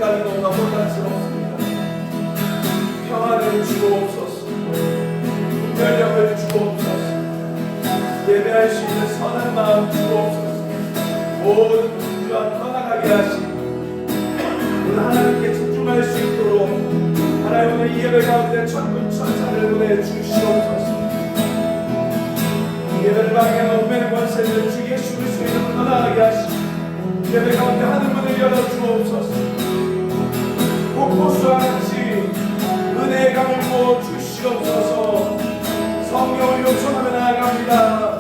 생각이 너무나 혼란스럽습니다. 평안을 주옵소서. 면역을 주옵소서. 예배할 수 있는 선한 마음 주옵소서. 모든 분주와 평안하게 하시고 오늘 하나님께 집중할 수 있도록 하나님 오늘 이 예배 가운데 천군 천사를 보내주시옵소서. 예배를 방해하는 운명의 권세를 주 예수 그리스도 이름으로 떠나게 하시고 예배 가운데 하늘문을 열어주옵소서. 폭포수와 같이 은혜의 강을 부어 주시옵소서. 성령을 요청하며 나아갑니다.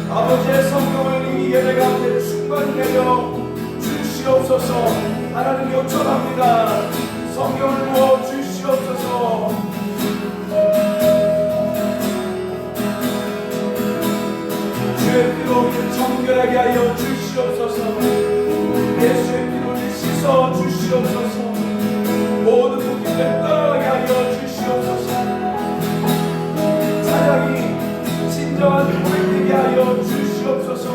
아버지의 성령을 이 예배 가운데 충만히 내려 주시옵소서. 하나님 요청합니다. 성령을 부어 주시옵소서. 주의 피로 우리를 정결하게 하여 주시옵소서. 예수의 피로 우리를 씻어 주시옵소서. 모든 묶임을 떠나게 하여 주시옵소서. 찬양이 진정한 고백되게 하여 주시옵소서.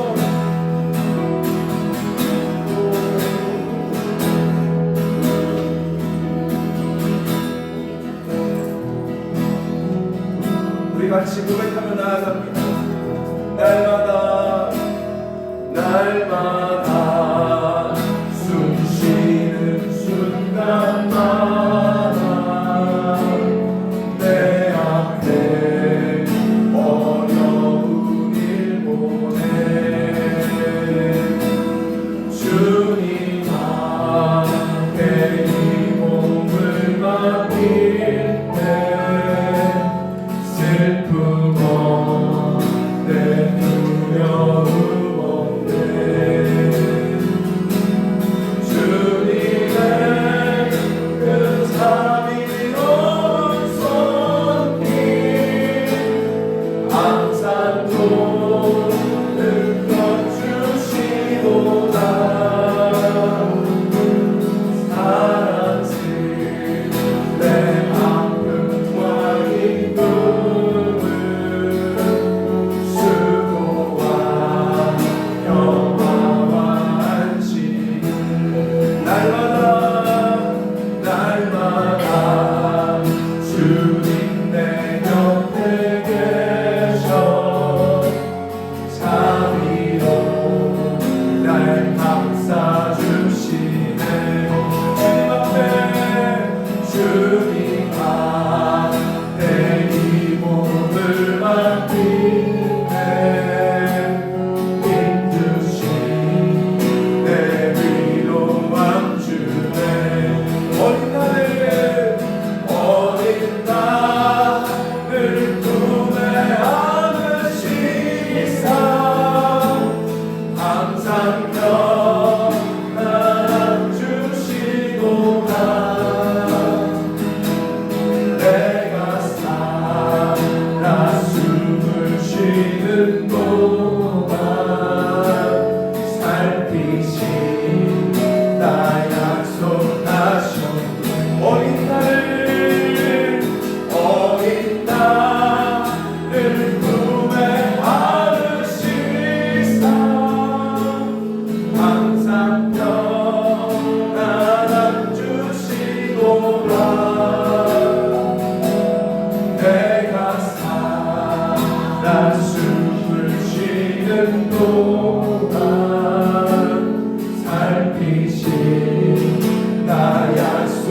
우리 같이 고백하며 나아갑니다. 날마다 날마다 숨쉬는 순간마다 내 앞에 어려운 일 보내 주님 앞에 이 몸을 맡길 때 슬픔 없네 두려움 없네 주님의 그 자비로운 손길 항상 도는 주시도다 사랑스레 내 아픔과 기쁨을 수고와 평화와 안식 날마다 날마다 주님 내 곁에 계셔 자비로 날 감싸주시네 주님 앞에 이 몸을 맡길 때 힘주신 내 위로함 주네 어린 나를 품에 안으시사 항상 평안 주시도다 내가 살아 숨을 쉬는 동안 살피신다 약속하셨네 어린 나를 품에 안으시사 항상 평안 주시도다 내가 살아 숨을 쉬는 동안 살피신다 약속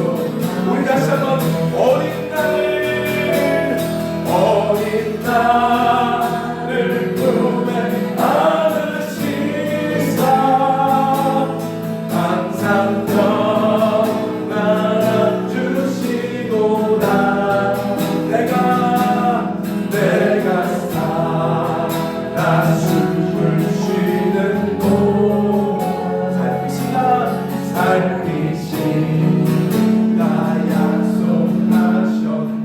우리 다시 한번 어린 나를 품에 안으시사 항상 평안 주시도다 내가 살아 숨을 쉬는 동안 살피신다 약속하셨네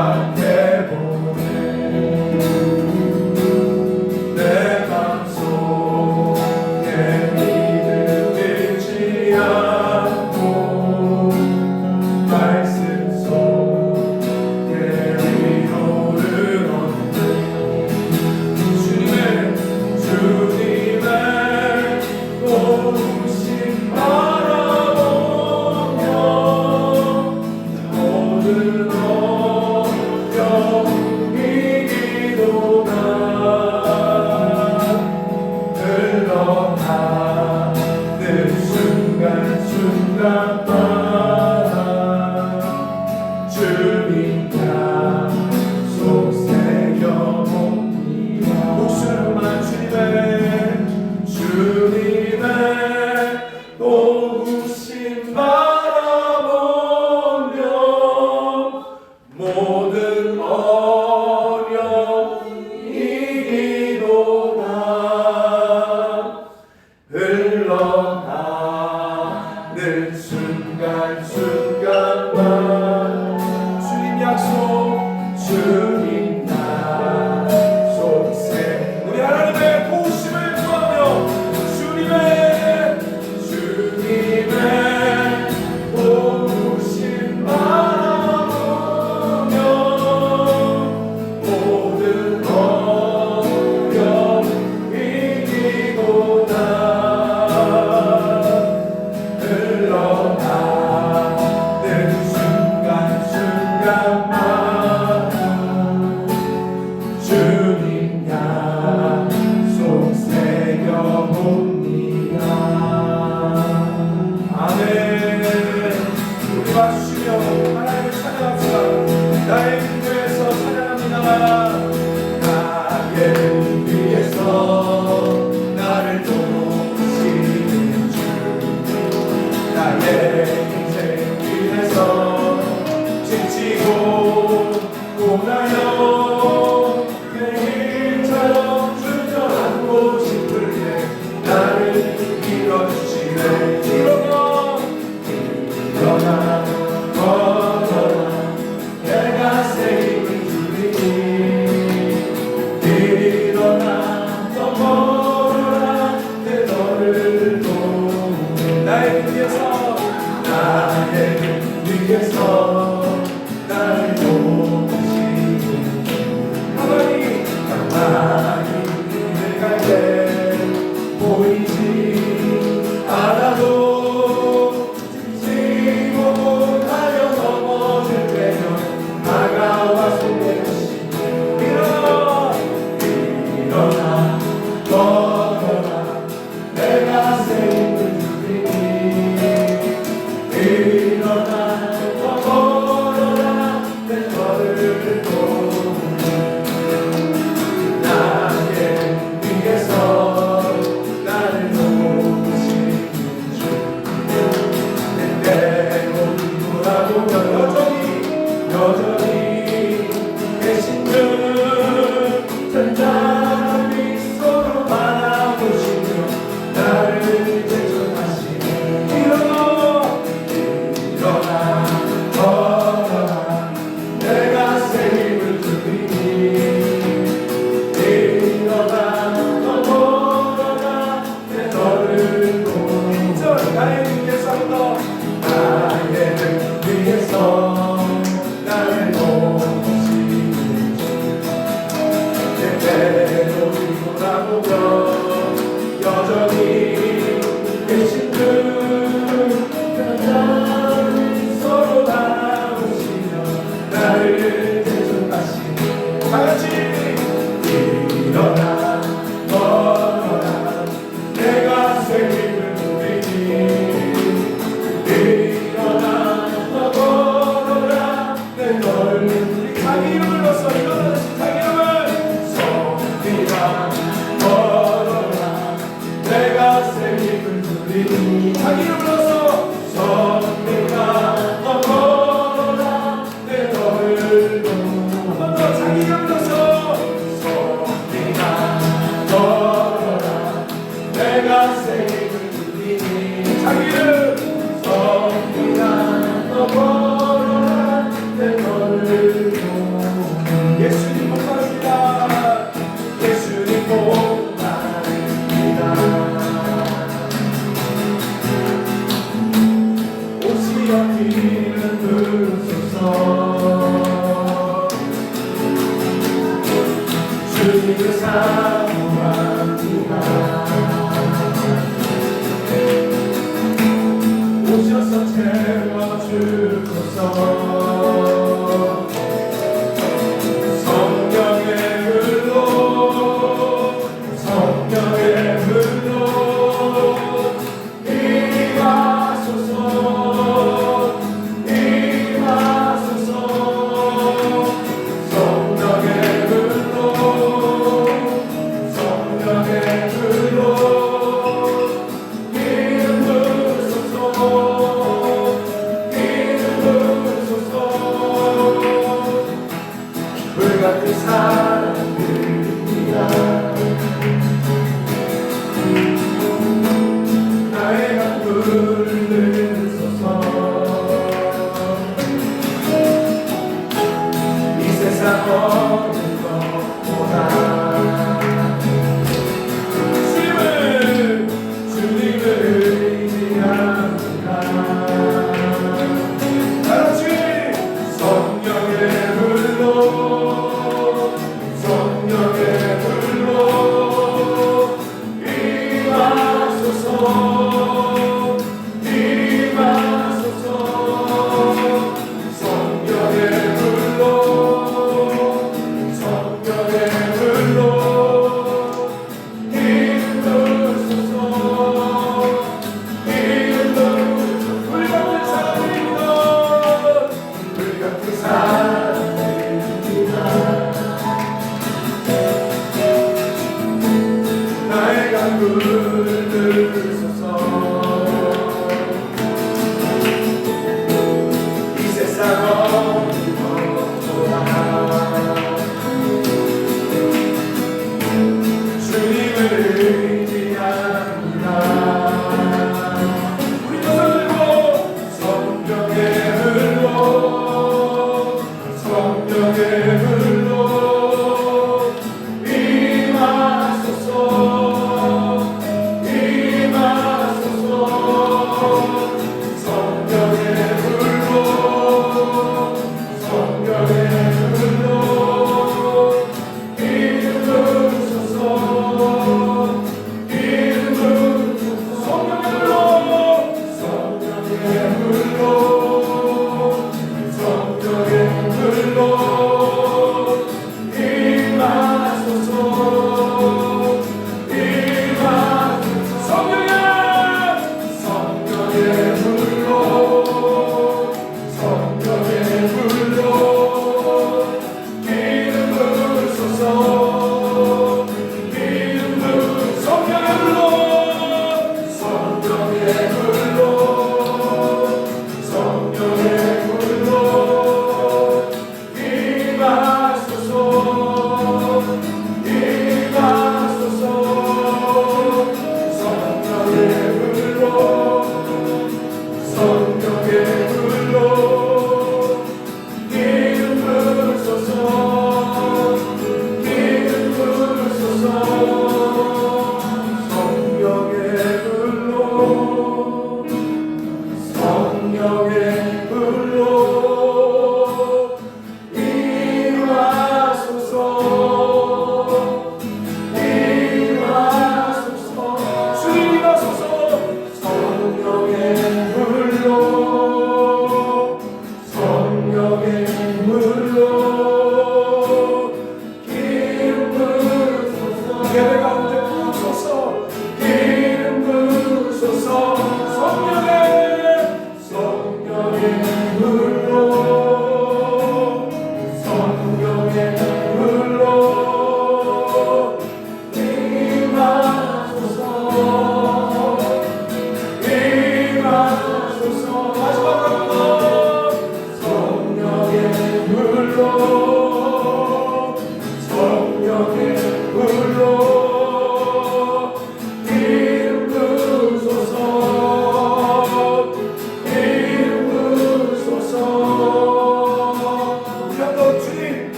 생각해보네 내 맘속에 믿음 잃지 않고 말씀 속에 위로를 얻네 주님의 도우심 바라보며 모든 어려움이 기도가 흘러가는 순간순간마다 주님 약속 새겨봅니다 목숨만 주님의 도우심 바라보며 모든 어려움이 기도가 흘러가는 순간순간만 주님 약속 우리 하나님의 도우심을 구하며 주님의 도우심 바라보며 모든 어려움이 기도가 흘러가는 순간순간마다 주님 약속 새겨봅니다 아멘 우리 맞추시며 하나님을 찬양합시다 나의 기도에서 찬양합니다 나의 위에서 나를 도우시는 주 나의 인생 길에서 지치고 고나요 내일처럼 주저앉고 싶을 때 나를 밀어주시네 일어나 걸어라 내가 새 힘을 주리니 일어나 더 걸어라 내 너를 도우네 나의 위에서 나를 도우시는 가만히 갈 때 보이지 않아도 지고 가려 넘어질 때면 다가와 손대주시네 일어나 걸어라 내가 새 힘을 주리니 일어나 걸어라 내 너를 도우네 나의 위에서 나를 도우시는 주 때때로 돌아보면 여전히 계신 주 잔잔한 미소로 바라보시며 나를 대전하시네 일어나 걸어라 내가 새 힘을 주리니 일어나 걸어라 내 너를 도우네 나의 위에서 나를 도우시는 주 때때로 돌아보며 여전히 계신 주 서로 바라보시며 나를 대전하시네 다같이 일어나 걸어라 내가 새 힘을 누리니 일어나 걸어라 내 너를 자기 이름을 넣어서 일어나는 자기 이름을 성리라 걸어라 내가 새 힘을 누리니 자기 이름을 넣어서 성리라 걸어라 내 너를 한번 더 자기 이름을 넣어서 성리라 걸어라 내가 새 힘을 누리니 자기 이름 성리라 걸어라 내 너를 같은 사람들이야. 나의 강물을 써서 이 세상 어느 것보다 주님을 의지합니다. 다같이 성령의 불로 성령의 불로 임하소서 임하소서 성령의 불로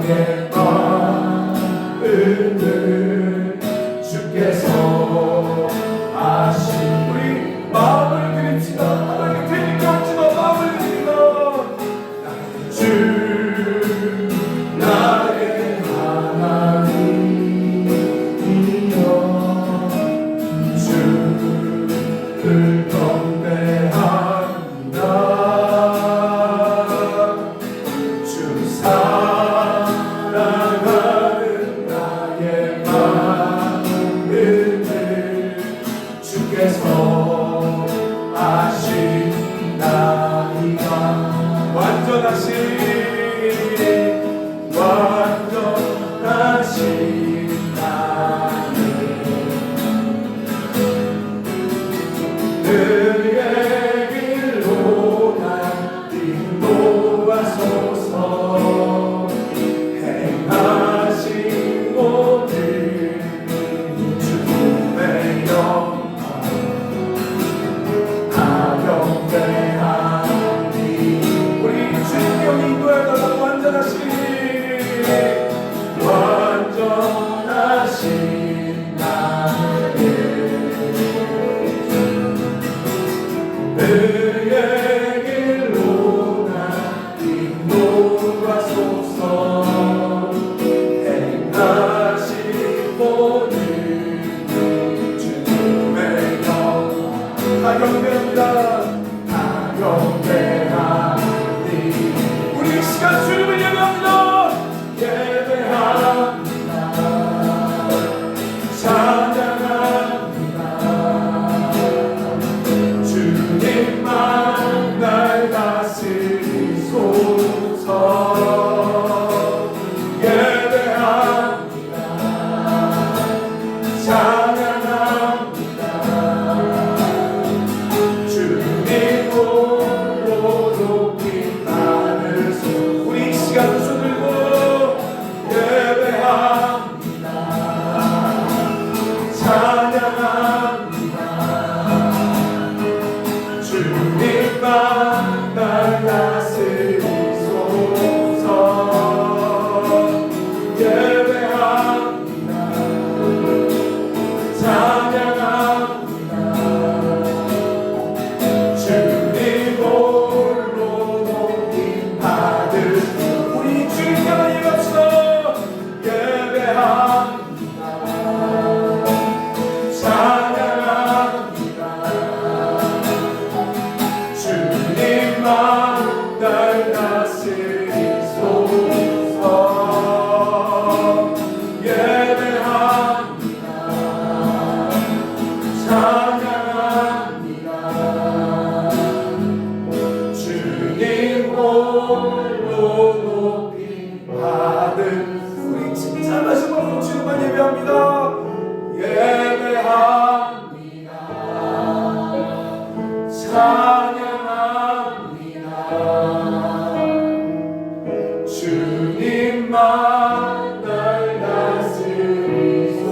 나의 마음을 주께서 아시. 우리 마음을 드립시다. 하나님 되니까 없지만 마음을 드립니다. 주 나의 하나님이여 주를 경배한다. 주 사랑하는 나의 마음을 주께서 아시나이다. 완전하신 나의 그의 길로 날 인도하소서. 행하신 모든 주의 영광 다 경배하니. 우리 주님께 인도하여달라. 완전하신 나의 그의 길로 날 인도하소서. 행하신 모든 주님의 영광 다 경배합니다. 다 경배하니. 우리 이 시간 주님을 예배합니다. 예배합니다. 찬양합니다. 주님만 날 다스리소서. 예배합니다. 찬양합니다. 주님 홀로 높이 받으소. 우리 이 시간 두 손 들고 예배합니다. 찬양합니다. 주님만 날 다스리소서. 예배합니다. 찬양합니다. 주님 홀로 높임 받으소. 우리 주님께만 예배합시다. 예배합니다. 찬양합니다. 주님만 날 다스리소서. 예배합니다. 찬양합니다. 주님 홀로 높임 받은. 우리 진짜 마지막 주님만 예배합니다. 예배합니다. 찬양합니다. 주님만 날 다스리소서.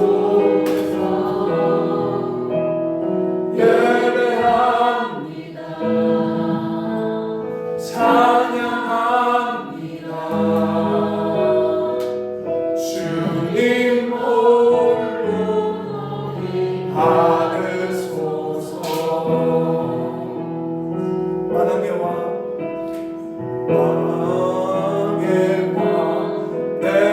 예배합니다. 찬양합니다. 주님 홀로 받으소서. 왕의 왕 내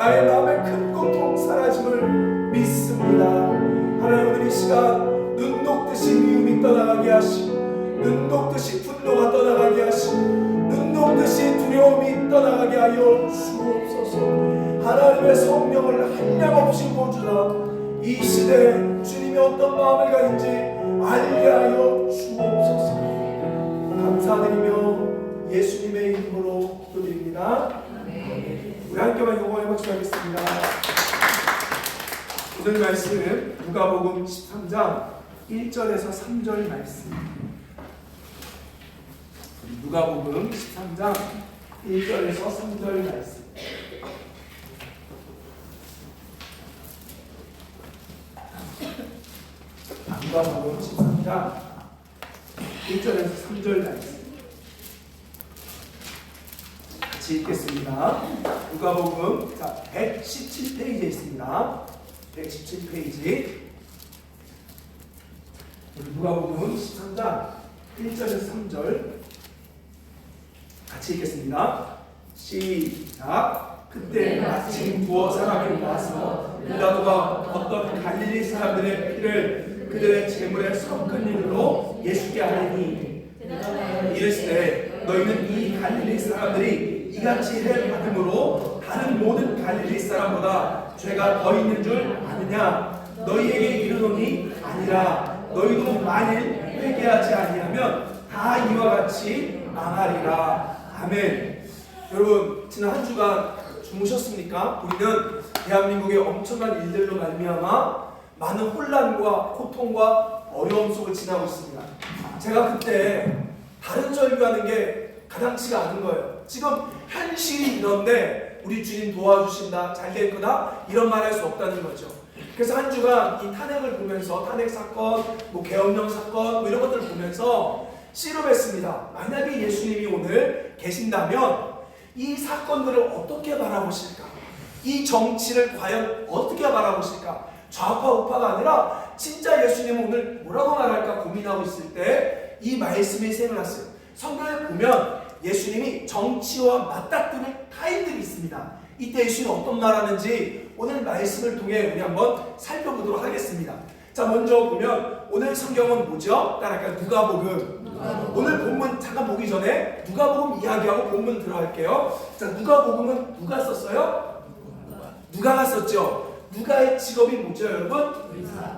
나의 마음의 큰 고통 사라짐을 믿습니다. 하나님, 오늘 이 시간 눈 녹듯이 미움이 떠나가게 하시고, 눈 녹듯이 분노가 떠나가게 하시고, 눈 녹듯이 두려움이 떠나가게 하여 주옵소서. 하나님의 성령을 한량없이 부어주사 이 시대에 주님이 어떤 마음을 가진지 알게 하여 주옵소서. 감사드리며 예수님의 이름으로 기도드립니다. 우리 함께만 영광의 박수 하겠습니다. 오늘 말씀은 누가복음 13장 1절에서 3절 말씀. 누가복음 13장 1절에서 3절 말씀. 누가복음 13장 1절에서 3절 말씀 같이 읽겠습니다. 누가복음 117페이지에 있습니다. 117페이지. 누가복음 13장 1절에서 3절 같이 읽겠습니다. 시작. 그때 마침 두어 사람이 와서 빌라도가 어떤 갈릴리 사람들의 피를 그들의 재물에 섞은 일로 예수께 하니 이르시되 너희는 이 갈릴리 사람들이 이같이 해 받음으로 다른 모든 갈릴리 사람보다 죄가 더 있는 줄 아느냐? 너희에게 이르노니 아니라. 너희도 만일 회개하지 아니하면 다 이와 같이 망하리라. 아멘. 여러분, 지난 한 주간 주무셨습니까? 우리는 대한민국의 엄청난 일들로 말미암아 많은 혼란과 고통과 어려움 속을 지나고 있습니다. 제가 그때 다른 설교하는 게 가당치가 않은 거예요. 지금 현실이 이런데 우리 주님 도와주신다, 잘 될 거다, 이런 말 할 수 없다는 거죠. 그래서 한 주간 이 탄핵을 보면서, 탄핵 사건, 계엄령 사건, 이런 것들을 보면서 씨름했습니다. 만약에 예수님이 오늘 계신다면 이 사건들을 어떻게 바라보실까? 이 정치를 과연 어떻게 바라보실까? 좌파 우파가 아니라 진짜 예수님은 오늘 뭐라고 말할까 고민하고 있을 때 이 말씀이 생각났어요. 성경에 보면 예수님이 정치와 맞닥뜨릴 타임들이 있습니다. 이때 예수님이 어떤 말 하는지 오늘 말씀을 통해 우리 한번 살펴보도록 하겠습니다. 자, 먼저 보면 오늘 성경은 뭐죠? 따라할까요? 누가복음. 오늘 본문 잠깐 보기 전에 누가복음 이야기하고 본문 들어갈게요. 자, 누가복음은 누가 썼어요? 누가가 썼죠. 누가의 직업이 뭐죠, 여러분?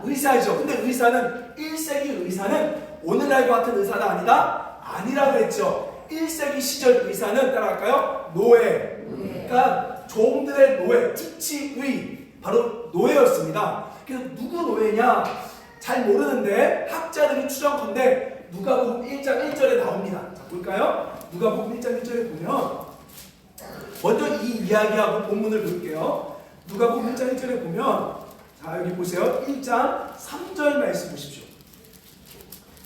의사죠. 근데 의사는 1세기 의사는 오늘날과 같은 의사가 아니라 그랬죠. 1세기 시절 의사는 따라갈까요? 노예. 그러니까 종들의 노예, 지치의, 바로 노예였습니다. 그래서 누구 노예냐? 잘 모르는데 학자들이 추정컨대 누가복음 1장 1절에 나옵니다. 자, 볼까요? 누가복음 1장 1절에 보면 먼저 이 이야기하고 본문을 볼게요. 누가복음 1장 1절에 보면, 자, 여기 보세요. 1장 3절 말씀 보십시오.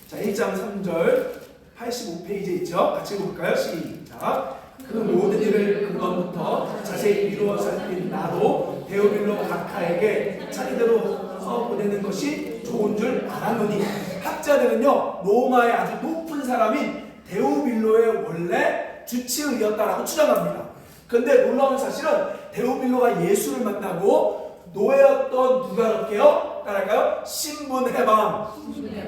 자, 1장 3절 85페이지에 있죠. 같이 볼까요? 시작. 그 모든 일을 근원부터 자세히 이루어 살핀 나도 데오빌로 각하에게 차례대로 써보내는 것이 좋은 줄 알았노니. 학자들은요, 로마의 아주 높은 사람인 데오빌로의 원래 주치의였다라고 추정합니다. 그런데 놀라운 사실은 데오빌로가 예수를 만나고 노예였던 누가였게요? 따라할까요? 신분해방.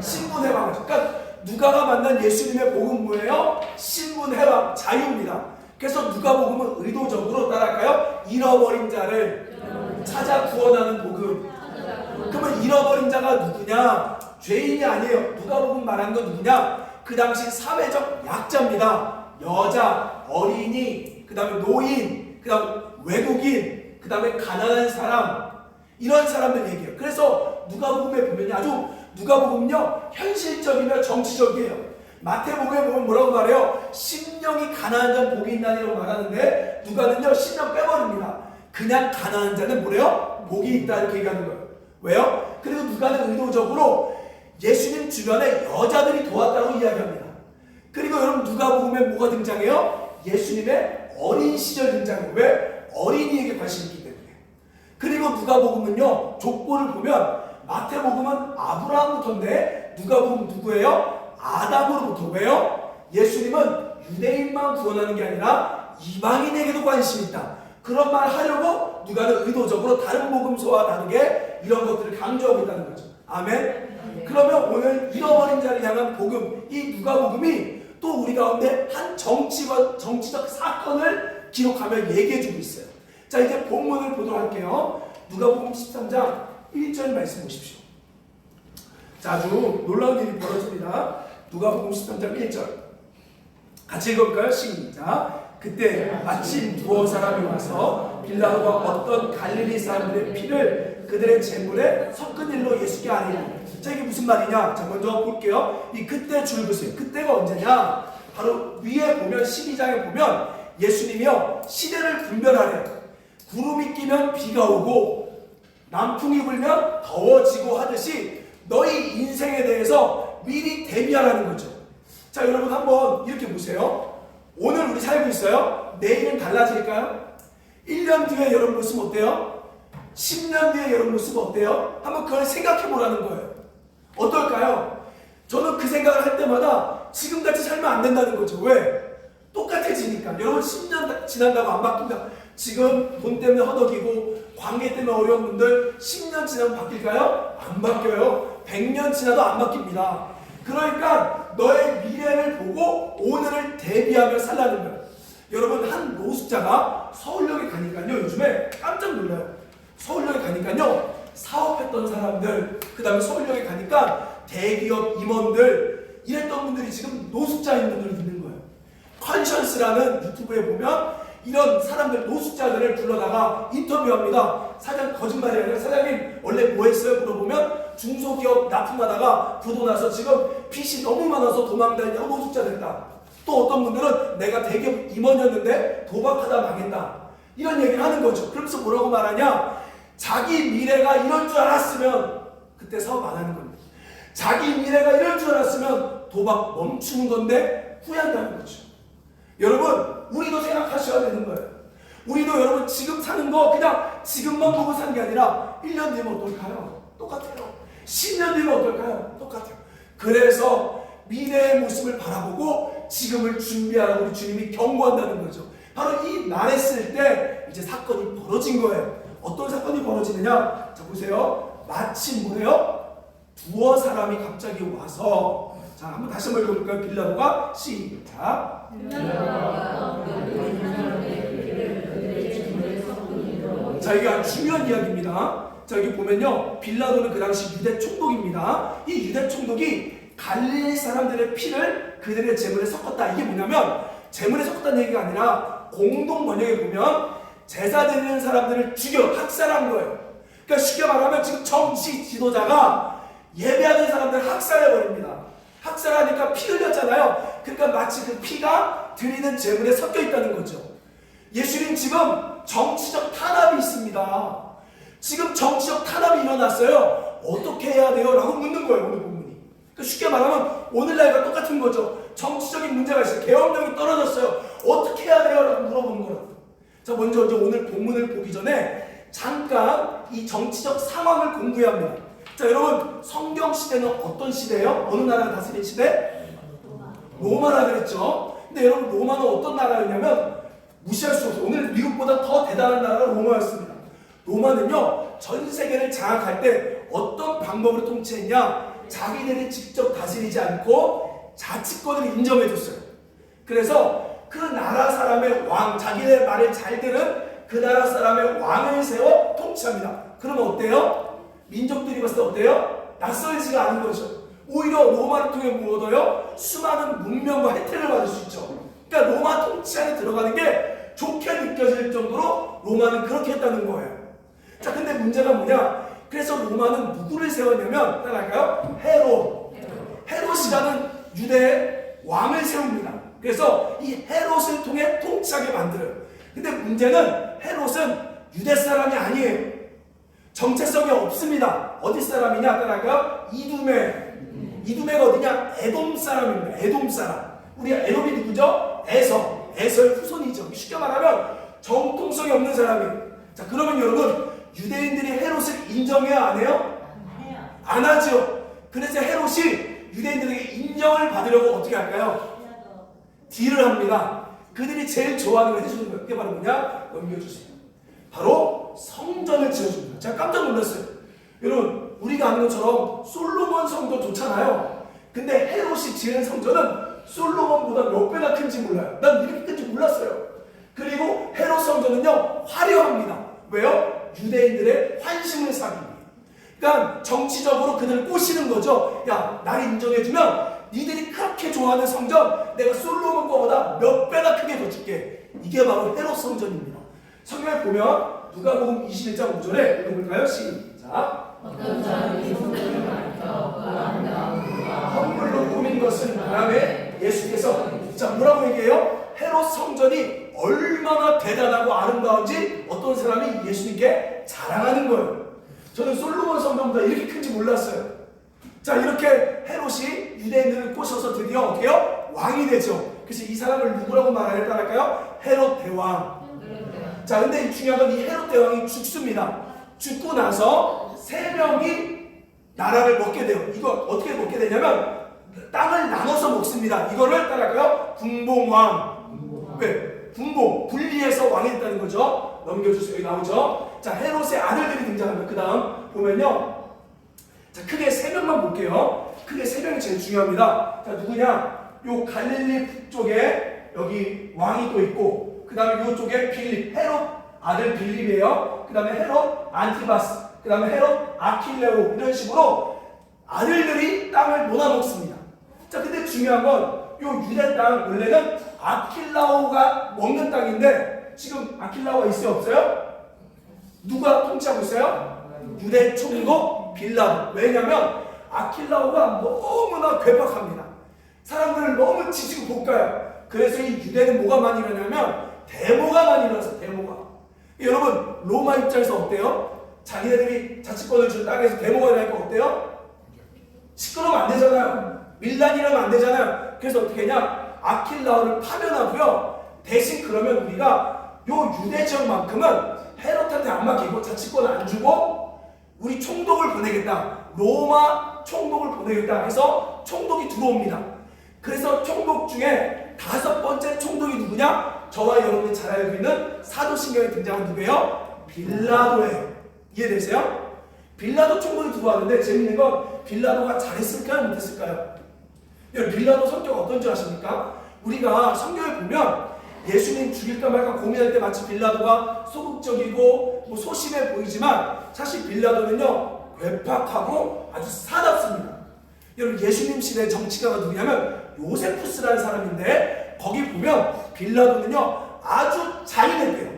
그러니까 누가가 만난 예수님의 복음 뭐예요? 신분해방, 자유입니다. 그래서 누가복음은 의도적으로 따라할까요? 잃어버린 자를 찾아 구원하는 복음. 그러면 잃어버린 자가 누구냐? 죄인이 아니에요. 누가복음 말한 건 누구냐? 그 당시 사회적 약자입니다. 여자, 어린이, 그 다음에 노인, 그 다음에 외국인, 그 다음에 가난한 사람, 이런 사람들 얘기해요. 그래서 누가복음에 보면 아주 누가복음은요 현실적이며 정치적이에요. 마태복음에 보면 뭐라고 말해요? 심령이 가난한 자는 복이 있나니라고 말하는데 누가는요 심령 빼버립니다. 그냥 가난한 자는 뭐래요? 복이 있다, 이렇게 얘기하는 거예요. 왜요? 그리고 누가는 의도적으로 예수님 주변에 여자들이 도왔다고 이야기합니다. 그리고 여러분 누가복음에 뭐가 등장해요? 예수님의 어린 시절 등장해요. 왜? 어린이에게 관심이 있기 때문에. 그리고 누가복음은요 족보를 보면 마태복음은 아브라함부터인데 누가복음 누구예요? 아담으로부터. 왜요? 예수님은 유대인만 구원하는 게 아니라 이방인에게도 관심이 있다. 그런 말 하려고 누가는 의도적으로 다른 복음서와 다르게 이런 것들을 강조하고 있다는 거죠. 아멘. 그러면 오늘 잃어버린 자를 향한 복음, 이 누가복음이 또 우리 가운데 한 정치적 사건을 기록하며 얘기해주고 있어요. 자, 이제 본문을 보도록 할게요. 누가복음 13장 1절 말씀 보십시오. 자, 아주 놀라운 일이 벌어집니다. 누가복음 13장 1절 같이 읽어볼까요? 시작. 그때 마침 두어 사람이 와서 빌라도가 어떤 갈릴리 사람들의 피를 그들의 제물에 섞은 일로 예수께 아뢰니. 자, 이게 무슨 말이냐? 자, 먼저 볼게요. 이 그때 줄 보세요. 그때가 언제냐? 바로 위에 보면 12장에 보면 예수님이요 시대를 분별하래요. 구름이 끼면 비가 오고 남풍이 불면 더워지고 하듯이 너희 인생에 대해서 미리 대비하라는 거죠. 자, 여러분 한번 이렇게 보세요. 오늘 우리 살고 있어요. 내일은 달라질까요? 1년 뒤에 여러분 모습 어때요? 10년 뒤에 여러분 모습 어때요? 한번 그걸 생각해 보라는 거예요. 어떨까요? 저는 그 생각을 할 때마다 지금같이 살면 안 된다는 거죠. 왜? 똑같아지니까. 여러분 10년 지난다고 안 바뀐다. 지금 돈 때문에 허덕이고 관계 때문에 어려운 분들 10년 지나면 바뀔까요? 안 바뀌어요. 100년 지나도 안 바뀝니다. 그러니까 너의 미래를 보고 오늘을 대비하며 살라는 거예요. 여러분 한 노숙자가 서울역에 가니까요. 요즘에 깜짝 놀라요. 서울역에 가니까요. 사업했던 사람들, 그 다음에 서울역에 가니까 대기업 임원들 이랬던 분들이 지금 노숙자인 분들이 있는 거예요. 컨션스라는 유튜브에 보면 이런 사람들 노숙자들을 불러다가 인터뷰합니다. 사장 거짓말이 아니라 사장님 원래 뭐 했어요? 물어보면 중소기업 납품하다가 부도 나서 지금 빚이 너무 많아서 도망다니냐고 노숙자 됐다. 또 어떤 분들은 내가 대기업 임원이었는데 도박하다 망했다. 이런 얘기를 하는 거죠. 그러면서 뭐라고 말하냐? 자기 미래가 이럴 줄 알았으면 그때 사업 안 하는 겁니다. 자기 미래가 이럴 줄 알았으면 도박 멈추는 건데 후회한다는 거죠. 여러분 우리도 생각하셔야 되는 거예요. 우리도 여러분 지금 사는 거 그냥 지금만 보고 사는 게 아니라 1년 뒤면 어떨까요? 똑같아요. 10년 뒤면 어떨까요? 똑같아요. 그래서 미래의 모습을 바라보고 지금을 준비하라고 우리 주님이 경고한다는 거죠. 바로 이 말했을 때 이제 사건이 벌어진 거예요. 어떤 사건이 벌어지느냐? 자 보세요. 마침 뭐예요? 두어 사람이 갑자기 와서 자 한번 다시 한번 읽어볼까요? 빌라도가 시작. 자 이게 아주 중요한 이야기입니다. 자 여기 보면요. 빌라도는 그 당시 유대 총독입니다. 이 유대 총독이 갈릴리 사람들의 피를 그들의 제물에 섞었다. 이게 뭐냐면 제물에 섞었다는 얘기가 아니라 공동 번역에 보면 제사 드리는 사람들을 죽여 학살한 거예요. 그러니까 쉽게 말하면 지금 정치 지도자가 예배하는 사람들을 학살해버립니다. 학살하니까 피 흘렸잖아요. 그러니까 마치 그 피가 드리는 제물에 섞여 있다는 거죠. 예수님 지금 정치적 탄압이 있습니다. 지금 정치적 탄압이 일어났어요. 어떻게 해야 돼요? 라고 묻는 거예요. 오늘 본문이. 그러니까 쉽게 말하면 오늘날과 똑같은 거죠. 정치적인 문제가 있어요. 계엄령이 떨어졌어요. 어떻게 해야 돼요? 라고 물어보는 거예요. 자 먼저 이제 오늘 본문을 보기 전에 잠깐 이 정치적 상황을 공부해야 합니다. 자 여러분 성경 시대는 어떤 시대예요? 어느 나라가 다스린 시대? 로마라 그랬죠. 근데 여러분 로마는 어떤 나라였냐면 무시할 수 없어요. 오늘 미국보다 더 대단한 나라가 로마였습니다. 로마는요 전 세계를 장악할 때 어떤 방법으로 통치했냐? 자기들이 직접 다스리지 않고 자치권을 인정해줬어요. 그래서 그 나라 사람의 왕, 자기네 말을 잘 들은 그 나라 사람의 왕을 세워 통치합니다. 그러면 어때요? 민족들이 봤을 때 어때요? 낯설지가 않은 거죠. 오히려 로마를 통해 뭐 얻어요? 수많은 문명과 혜택을 받을 수 있죠. 그러니까 로마 통치 안에 들어가는 게 좋게 느껴질 정도로 로마는 그렇게 했다는 거예요. 자, 근데 문제가 뭐냐? 그래서 로마는 누구를 세웠냐면 따라할까요? 헤롯이라는 유대의 왕을 세웁니다. 그래서 이 헤롯을 통해 통치하게 만들어요. 근데 문제는 헤롯은 유대 사람이 아니에요. 정체성이 없습니다. 어디 사람이냐? 따라할까요? 이두메가 어디냐? 에돔 사람입니다. 에돔 사람. 우리 에돔이 누구죠? 에서의 후손이죠. 쉽게 말하면 정통성이 없는 사람이에요. 자, 그러면 여러분 유대인들이 헤롯을 인정해야 안 해요? 안 하죠. 그래서 헤롯이 유대인들에게 인정을 받으려고 어떻게 할까요? 딜을 합니다. 그들이 제일 좋아하는 걸 해주는 거예요. 그게 바로 뭐냐? 넘겨주세요. 바로 성전을 지어줍니다. 제가 깜짝 놀랐어요. 여러분, 우리가 아는 것처럼 솔로몬 성도 좋잖아요. 근데 헤롯이 지은 성전은 솔로몬보다 몇 배나 큰지 몰라요. 난 이렇게 큰지 몰랐어요. 그리고 헤롯 성전은요, 화려합니다. 왜요? 유대인들의 환심을 사기 위해. 그러니까 정치적으로 그들을 꼬시는 거죠. 야, 나를 인정해주면 니들이 그렇게 좋아하는 성전 내가 솔로몬 거보다 몇 배나 크게 더 줄게. 이게 바로 헤롯 성전입니다. 성경에 보면 누가복음 21장 5절에 읽어볼까요? 시작. 어떤 사람이 성전을 밝혀 그 아름다운 헌물로 꾸민 것을 바람에 예수께서, 자, 뭐라고 얘기해요? 헤롯 성전이 얼마나 대단하고 아름다운지 어떤 사람이 예수님께 자랑하는 거예요. 저는 솔로몬 성전보다 이렇게 큰지 몰랐어요. 자, 이렇게 헤롯이 유대인들을 꼬셔서 드디어 어떻게요? 왕이 되죠. 그래서 이 사람을 누구라고 말할까요? 헤롯 대왕. 자, 근데 중요한 건 이 헤롯 대왕이 죽습니다. 죽고 나서 3명이 나라를 먹게 돼요. 이거 어떻게 먹게 되냐면 땅을 나눠서 먹습니다. 이거를 따라할까요? 분봉왕. 왜? 분봉, 분리해서 왕이 됐다는 거죠. 넘겨주세요. 여기 나오죠. 자, 헤롯의 아들들이 등장합니다. 그 다음 보면요, 자, 크게 3명만 볼게요. 크게 3명이 제일 중요합니다. 자, 누구냐? 요 갈릴리 북쪽에 여기 왕이 또 있고, 그 다음에 요쪽에 빌립, 헤롯 아들 빌립이에요. 그 다음에 헤롯 안티바스, 그 다음에 헤롯 아킬레오, 이런 식으로 아들들이 땅을 논아먹습니다. 자, 근데 중요한 건 요 유대 땅 원래는 아킬라오가 먹는 땅인데 지금 아킬라오가 있어요, 없어요? 누가 통치하고 있어요? 유대 총독 빌라도. 왜냐면 아킬라오가 너무나 괴팍합니다. 사람들을 너무 지지고 볶아요. 그래서 이 유대는 뭐가 많이 일어나냐면 데모가 많이 일어나서 데모가. 여러분, 로마 입장에서 어때요? 자기네들이 자치권을 준 땅에서 데모가 일어나니까 어때요? 시끄러우면 안 되잖아요. 밀란이 일어나면 안 되잖아요. 그래서 어떻게 했냐? 아킬라오를 파면하고요. 대신 그러면 우리가 요 유대 지역만큼은 헤롯한테 안 맡기고 자치권 안 주고 우리 총독을 보내겠다. 로마 총독을 보내겠다 해서 총독이 들어옵니다. 그래서 총독 중에 5번째 총독이 누구냐? 저와 여러분이 잘 알고 있는 사도신경에 등장한 누구예요? 빌라도예요. 이해되세요? 빌라도 총독이 들어왔는데 재밌는 건 빌라도가 잘했을까요? 못했을까요? 여러분, 빌라도 성격 어떤 줄 아십니까? 우리가 성경을 보면 예수님 죽일까 말까 고민할 때 마치 빌라도가 소극적이고 뭐 소심해 보이지만 사실 빌라도는요, 괴팍하고 아주 사납습니다. 여러분, 예수님 시대 정치가가 누구냐면 요세푸스라는 사람인데 거기 보면 빌라도는요 아주 잔인했대요.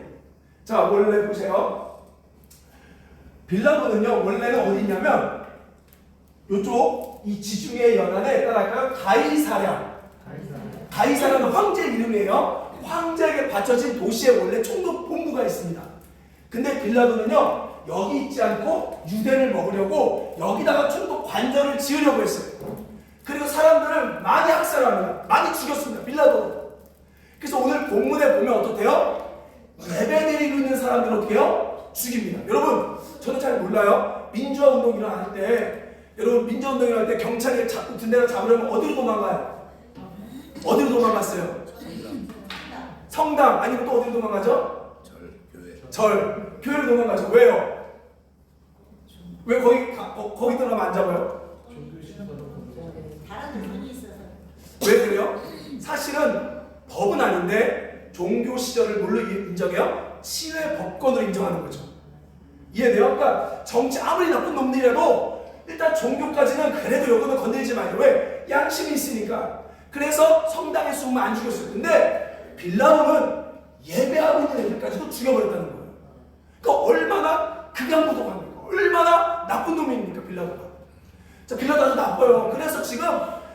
자, 원래 보세요. 빌라도는요 원래는 어디 있냐면 요쪽 이 지중해 연안에 따라할까요? 가이사라는 황제 이름이에요. 황제에게 바쳐진 도시에 원래 총독 본부가 있습니다. 근데 빌라도는요 여기 있지 않고 유대를 먹으려고 여기다가 총독 관절을 지으려고 했어요. 그리고 사람들을 많이 학살합니다. 많이 죽였습니다. 빌라도. 그래서 오늘 본문에 보면 어떻대요? 예배드리고 있는 사람들 어떻게 해요? 죽입니다. 여러분, 저는 잘 몰라요. 민주화 운동 일어날 때, 여러분, 민주화 운동 일어날 때 경찰이 자꾸 군대가 잡으려면 어디로 도망가요? 어디로 도망갔어요? 성당. 아니면 또 어디로 도망가죠? 교회로 도망가죠. 왜요? 왜 거기 들어가면 안 잡아요? 다른 돈이 있어서. 왜 그래요? 사실은 법은 아닌데 종교 시절을 뭘로 인정해요? 시외 법권으로 인정하는 거죠. 이해돼요? 그러니까 정치 아무리 나쁜 놈들이라도 일단 종교까지는 그래도 요거는 건드리지 마요. 왜? 양심이 있으니까. 그래서 성당에 숨으면 안 죽였어요. 근데 빌라도는 예배하고 있는 애들까지도 죽여버렸다는 거예요. 그러니까 얼마나 극악무도합니까? 얼마나 나쁜 놈입니까, 빌라도가. 자, 빌라도 아주 나빠요. 그래서 지금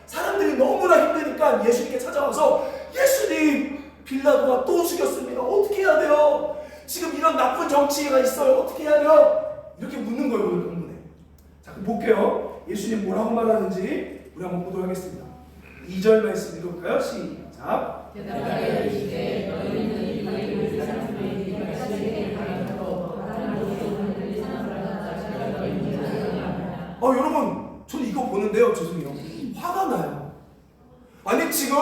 사람들이 너무나 힘드니까 예수님께 찾아와서 예수님, 빌라도가 또 죽였습니다. 어떻게 해야 돼요? 지금 이런 나쁜 정치가 있어요. 어떻게 해야 돼요? 이렇게 묻는 거예요, 오늘 본문에. 자, 그럼 볼게요. 예수님 뭐라고 말하는지 우리 한번 보도록 하겠습니다. 2절 말씀 읽어볼까요? 시작. 대답하여 이르시되 너희는 이 바위를 사람들이 이같이 바라보고 바람으로 들리는 사람마다 자기가 너희를 사랑하느냐. 여러분, 저는 이거 보는데요, 죄송해요, 화가 나요. 아니, 지금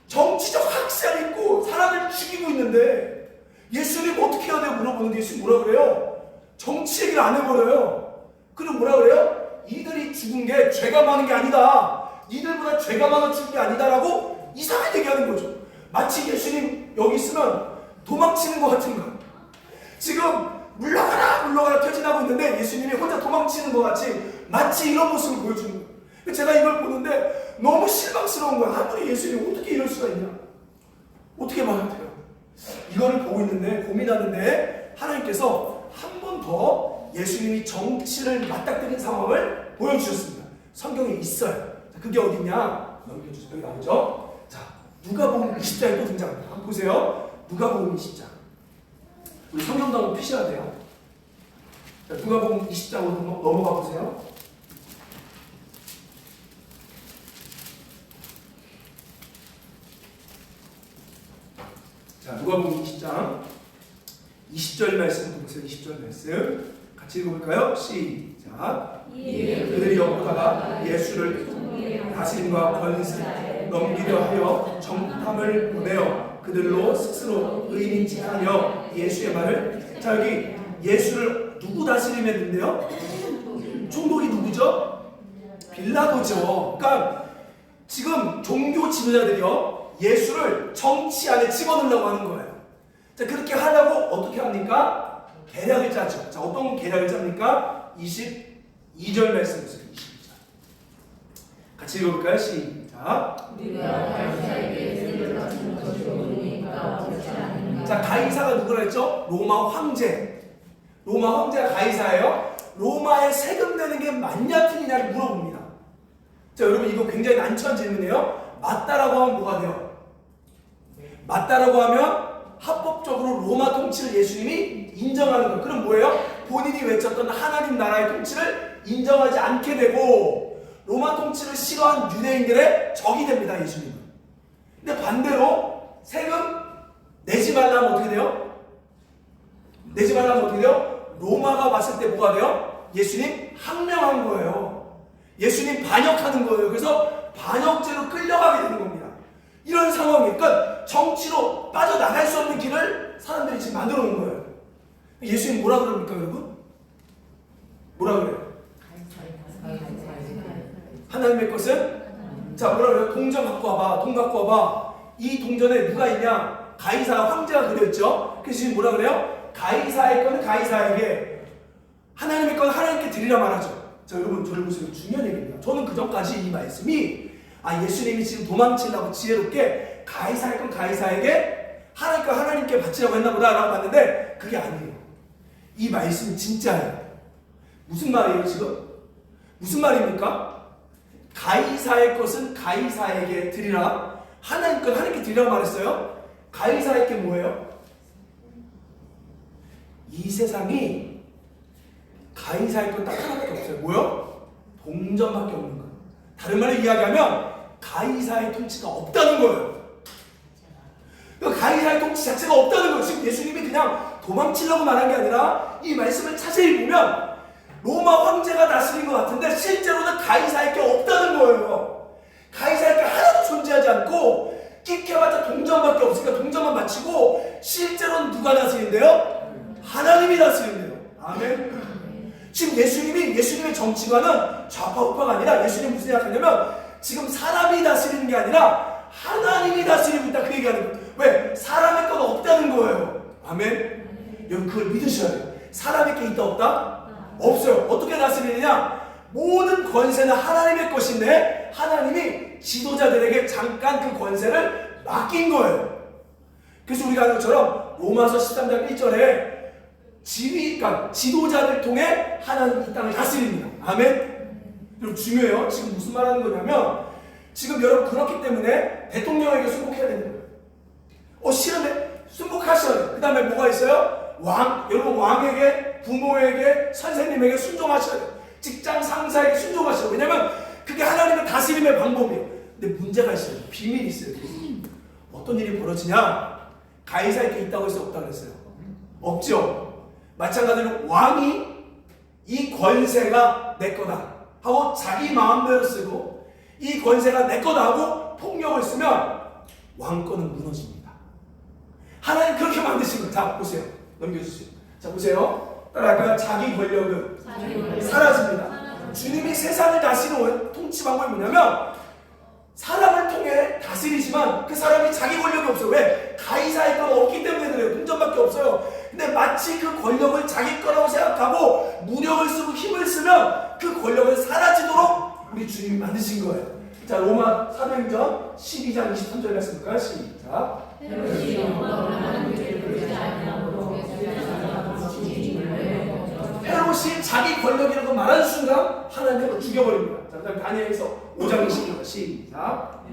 정치적 학살 있고 사람을 죽이고 있는데 예수님 어떻게 해야 돼요? 물어보는데 예수님 뭐라 그래요? 정치 얘기를 안 해버려요. 그리고 뭐라 그래요? 이들이 죽은 게 죄가 많은 게 아니다. 이들보다 죄가 많아 죽은 게 아니다라고 이상하게 얘기하는 거죠. 마치 예수님 여기 있으면 도망치는 것 같은 거예요. 지금 물러가라 퇴진하고 있는데 예수님이 혼자 도망치는 것 같이 마치 이런 모습을 보여주는 거예요. 제가 이걸 보는데 너무 실망스러운 거예요. 아무리 예수님이 어떻게 이럴 수가 있냐? 어떻게 말해야 돼요? 이거를 보고 있는데 고민하는데 하나님께서 한 번 더 예수님이 정치를 맞닥뜨린 상황을 보여주셨습니다. 성경에 있어요. 자, 그게 어디냐? 넘겨주세요. 여기 나오죠? 자, 누가복음 20장에 또 등장합니다. 한번 보세요. 누가복음 20장. 우리 성경도 한번 피셔야 돼요. 자, 누가복음 20장으로 넘어가 보세요. 자, 누가복음 20장 20절 말씀 보세요. 20절 말씀 같이 읽어볼까요? 시작. 그들이 엿보다가 예수를 다스림과 권세 넘기려 하여 정탐을 보내어 그들로 스스로 의인인 척하려 예수의 말을. 자, 여기 예수를 누구 다스림했는데요? 총독이 누구죠? 빌라도죠. 그러니까 지금 종교 지도자들이요 예수를 정치 안에 집어넣으려고 하는 거예요. 자, 그렇게 하려고 어떻게 합니까? 계략을 짜죠. 자, 어떤 계략을 짭니까? 22절 말씀 보세요. 22절. 같이 읽어볼까요? 시작. 자, 가이사가 누구라 했죠? 로마 황제. 로마 황제가 가이사예요. 로마에 세금 내는 게 맞냐 틀리냐를 물어봅니다. 자, 여러분 이거 굉장히 난처한 질문이에요. 맞다라고 하면 뭐가 돼요? 맞다라고 하면 합법적으로 로마 통치를 예수님이 인정하는 거예요. 그럼 뭐예요? 본인이 외쳤던 하나님 나라의 통치를 인정하지 않게 되고 로마 통치를 싫어한 유대인들의 적이 됩니다. 예수님은. 근데 반대로 세금 내지 말라면 어떻게 돼요? 내지 말라면 어떻게 돼요? 로마가 봤을 때 뭐가 돼요? 예수님 항명한 거예요. 예수님 반역하는 거예요. 그래서 반역죄로 끌려가게 되는 겁니다. 이런 상황이니까 정치로 빠져나갈 수 없는 길을 사람들이 지금 만들어 놓은 거예요. 예수님 뭐라 그럽니까, 여러분? 뭐라 그래요? 하나님의 것은? 자, 뭐라 그래요? 동전 갖고 와봐. 돈 갖고 와봐. 이 동전에 누가 있냐? 가이사 황제가 그렸죠? 그래서 지금 뭐라 그래요? 가이사의 거는 가이사에게, 하나님의 건 하나님께 드리라 말하죠. 자, 여러분 저를 보세요. 중요한 얘기입니다. 저는 그전까지 이 말씀이 예수님이 지금 도망치려고 지혜롭게 가이사의 건 가이사에게, 하나님 건 하나님께 바치라고 했나 보다 라고 봤는데 그게 아니에요. 이 말씀이 진짜예요. 무슨 말이에요 지금? 무슨 말입니까? 가이사의 것은 가이사에게 드리라, 하나님 건 하나님께 드리라고 말했어요. 가이사의 게 뭐예요? 이 세상이 가이사의 건 딱 하나밖에 없어요. 뭐요? 동전밖에 없는 거예요. 다른 말로 이야기하면 가이사의 통치가 없다는 거예요. 그러니까 가이사의 통치 자체가 없다는 거예요. 지금 예수님이 그냥 도망치려고 말한 게 아니라 이 말씀을 자세히 보면 로마 황제가 다스린 것 같은데 실제로는 가이사의 게 없다는 거예요. 가이사의 게 하나도 존재하지 않고 끼켜봤자 동전밖에 없으니까 동전만 바치고 실제로는 누가 다스린대요? 하나님이 다스린대요. 아멘. 지금 예수님의 정치관은 좌파우파가 아니라 예수님이 무슨 생각하냐면 지금 사람이 다스리는 게 아니라 하나님이 다스리고 있다, 그 얘기하는 거예요. 왜? 사람의 건 없다는 거예요. 아멘. 여러분 그걸 믿으셔야 돼요. 사람의 게 있다 없다? 없어요. 어떻게 다스리느냐? 모든 권세는 하나님의 것인데 하나님이 지도자들에게 잠깐 그 권세를 맡긴 거예요. 그래서 우리가 아는 것처럼 로마서 13장 1절에 그러니까 지도자를 통해 하나님 이 땅을 다스립니다. 아멘. 여러분 중요해요. 지금 무슨 말 하는 거냐면 지금 여러분 그렇기 때문에 대통령에게 순복해야 되는 거예요. 싫은데 순복하셔야 돼요. 그 다음에 뭐가 있어요? 여러분 왕에게, 부모에게, 선생님에게 순종하셔야 돼요. 직장 상사에게 순종하셔야 돼요. 왜냐면 그게 하나님의 다스림의 방법이에요. 근데 문제가 있어요. 비밀이 있어요. 어떤 일이 벌어지냐? 가이사에게 있다고 해서 없다고 했어요. 없죠. 마찬가지로 왕이 이 권세가 내 거다 하고 자기 마음대로 쓰고 이 권세가 내 거다 하고 폭력을 쓰면 왕권은 무너집니다. 하나님 그렇게 만드신 거예요. 자 보세요. 넘겨주세요. 자 보세요. 따라할까요? 자기 권력은 사라집니다. 주님이 세상을 다스리는 통치 방법이 뭐냐면 사람을 통해 다스리지만 그 사람이 자기 권력이 없어요. 왜? 가이사의 건 없기 때문에 그래요. 동전밖에 없어요. 근데 마치 그 권력을 자기 거라고 생각하고 무력을 쓰고 힘을 쓰면 그 권력을 사라지도록 우리 주님이 만드신 거예요. 자, 로마 사도행전 12장 23절 말씀일까요? 시작. 헤롯이 자기 권력이라고 말하는 순간 하나님을 죽여버립니다. 자, 그다음 다니엘서 5장 20절 시작.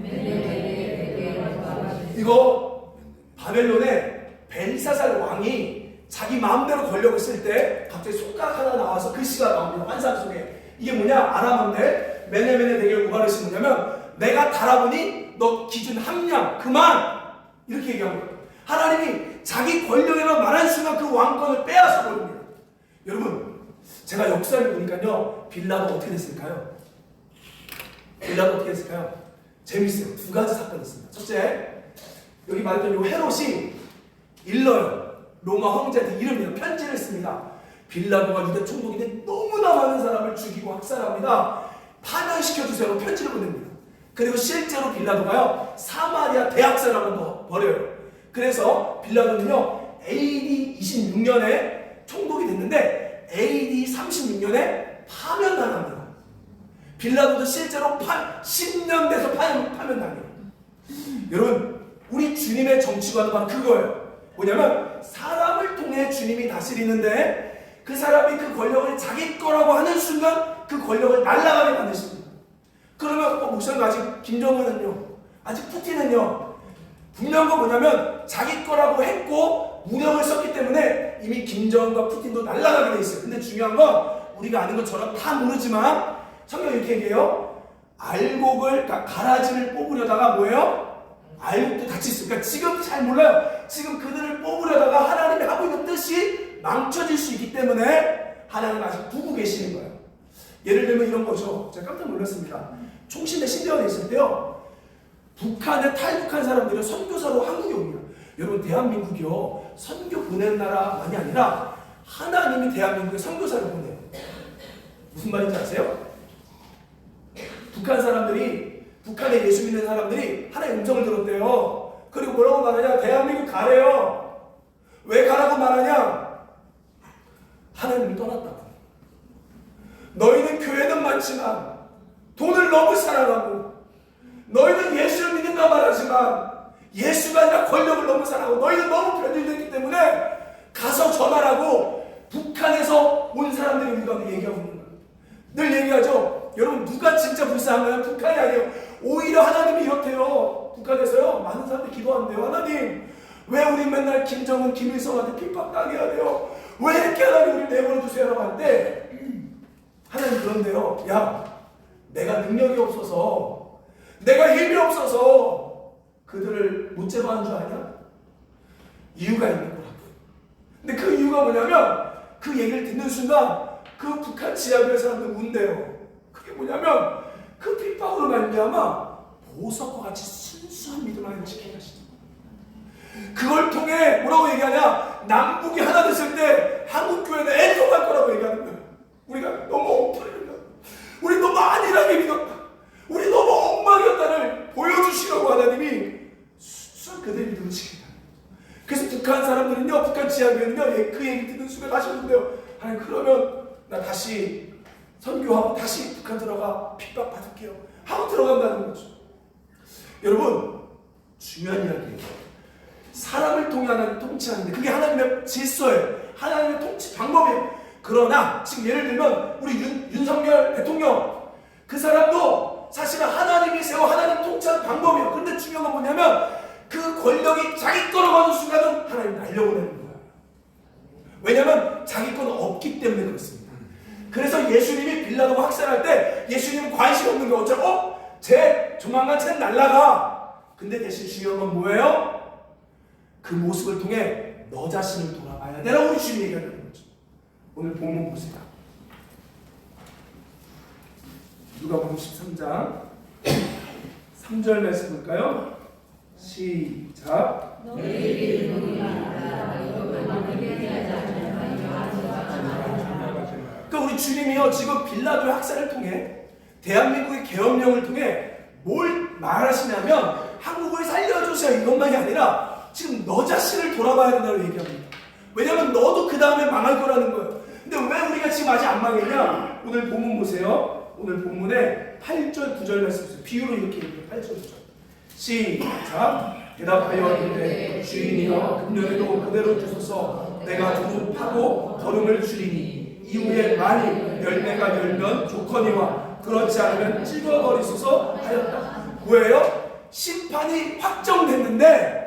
이거 바벨론의 벨사살 왕이 자기 마음대로 권력을 쓸 때 갑자기 손가락 하나 나와서 글씨가 나옵니다. 환상 속에. 이게 뭐냐? 아람어인데 메네메네 대결 우바르시 뭐냐면 내가 달아보니 너 기준 함량 그만 이렇게 얘기한 거예요. 하나님이 자기 권력이라고 말하는 순간 그 왕권을 빼앗아 버립니다. 여러분, 제가 역사를 보니까요, 빌라도 어떻게 됐을까요? 빌라도 어떻게 됐을까요? 재밌어요. 두 가지 사건이 있습니다. 첫째, 여기 말했던 이 헤롯이 일러요. 로마 황제한테 이름이요. 편지를 씁니다. 빌라도가 유대 총독인데 너무나 많은 사람을 죽이고 학살합니다. 파면시켜주세요. 편지를 보냅니다. 그리고 실제로 빌라도가요, 사마리아 대학살을 한번 벌여요. 그래서 빌라도는요, AD 26년에 총독이 됐는데 AD 36년에 파면당합니다. 빌라도도 실제로 10년 돼서 파면당해요. 여러분, 우리 주님의 정치관은 바로 그거예요. 뭐냐면 사람을 통해 주님이 다스리는데 그 사람이 그 권력을 자기 거라고 하는 순간 그 권력을 날아가게 만드십니다. 그러면 목사님 아직 김정은은요, 아직 푸틴은요, 분명한 건 뭐냐면 자기 거라고 했고 무력을 썼기 때문에 이미 김정은과 푸틴도 날아가게 돼 있어요. 근데 중요한 건 우리가 아는 것처럼 다 모르지만 성경이 이렇게 얘기해요. 알곡을, 그러니까 가라지를 뽑으려다가 뭐예요? 알곡도 같이 있어요. 그러니까 지금 잘 몰라요. 지금 그들을 뽑으려다가 하나님이 하고 있는 뜻이 망쳐질 수 있기 때문에 하나님 아직 두고 계시는 거예요. 예를 들면 이런 거죠. 제가 깜짝 놀랐습니다. 총신대 신대원에 있을 때요, 북한에 탈북한 사람들은 선교사로 한국에 옵니다. 여러분, 대한민국이요, 선교 보내는 나라만이 아니라 하나님이 대한민국에 선교사를 보내요. 무슨 말인지 아세요? 북한 사람들이, 북한에 예수 믿는 사람들이 하나님의 음성을 들었대요. 그리고 뭐라고 말하냐? 대한민국 가래요. 왜 가라고 말하냐? 하나님이 떠났다고. 너희는 교회는 많지만 돈을 너무 사랑하고 너희는 예수를 믿는다 말하지만 예수가 아니라 권력을 너무 사랑하고 너희는 너무 변질됐기 때문에 가서 전하라고 북한에서 온 사람들이 우리 가운데 얘기하고 있는 거예요. 늘 얘기하죠. 여러분, 누가 진짜 불쌍한가요? 북한이 아니에요. 오히려 하나님이 이렇대요. 북한에서요, 많은 사람들이 기도한대요. 하나님, 왜 우리 맨날 김정은, 김일성한테 핍박당해야 돼요? 왜 이렇게 하나님 우리 내버려두세요라고 할 때 하나님 그런데요, 야, 내가 능력이 없어서, 내가 힘이 없어서 그들을 못 제거하는 줄 아냐? 이유가 있는 거라고. 근데 그 이유가 뭐냐면 그 얘기를 듣는 순간 그 북한 지하교회 사람들 운대요. 그게 뭐냐면 그 핍박으로 말미암아 보석과 같이 순수한 믿음을 하나님 지키게 하시는 거예요. 그걸 통해 뭐라고 얘기하냐? 남북이 하나 됐을 때 한국교회는 애통할 거라고 얘기하는 거예요. 우리가 너무 엉터리다. 우리 너무 안일하게 믿었다. 우리 너무 엉망이었다를 보여주시려고 하나님이 순수한 그들의 믿음을 지킨다. 그래서 북한 사람들은요, 북한 지하교회는요, 그 얘기 듣는 순간 다시 오는데요. 아니, 그러면 나 다시 선교하고 다시 북한 들어가 핍박 받을게요 하고 들어간다는 거죠. 여러분, 중요한 이야기예요. 사람을 통해 하나님 통치하는데 그게 하나님의 질서예요. 하나님의 통치 방법이에요. 그러나 지금 예를 들면 우리 윤석열 대통령, 그 사람도 사실은 하나님이 세워 하나님 통치하는 방법이에요. 그런데 중요한 건 뭐냐면 그 권력이 자기 거로 가는 순간은 하나님 날려보내는 거예요. 왜냐하면 자기 거는 없기 때문에 그렇습니다. 그래서 예수님이 빌라도가 학살할 때 예수님은 관심 없는 거 어쩌고? 조만간 쟤는 날라가. 근데 대신 중요한 건 뭐예요? 그 모습을 통해 너 자신을 돌아봐야 되라고 우리 주님이 얘기하는 거죠. 오늘 본문 보세요. 누가복음 13장 3절 말씀 볼까요? 시작. 주님이요 지금 빌라도의 학살을 통해 대한민국의 계엄령을 통해 뭘 말하시냐면 한국을 살려주세요 이것만이 아니라 지금 너 자신을 돌아봐야 된다고 얘기합니다. 왜냐하면 너도 그 다음에 망할 거라는 거예요. 근데 왜 우리가 지금 아직 안 망했냐? 오늘 본문 보세요. 오늘 본문에 8절 9절 말씀 보세요. 비유로 이렇게 얘기해요. 8절 9절 시작. 대답하여 이르되 주인이여 금년에도 그대로 주소서. 내가 두루 파고 거름을 줄이니 이후에 만일 열매가 열면 좋거니와 그렇지 않으면 찔거버리소서 하였다. 뭐예요? 심판이 확정됐는데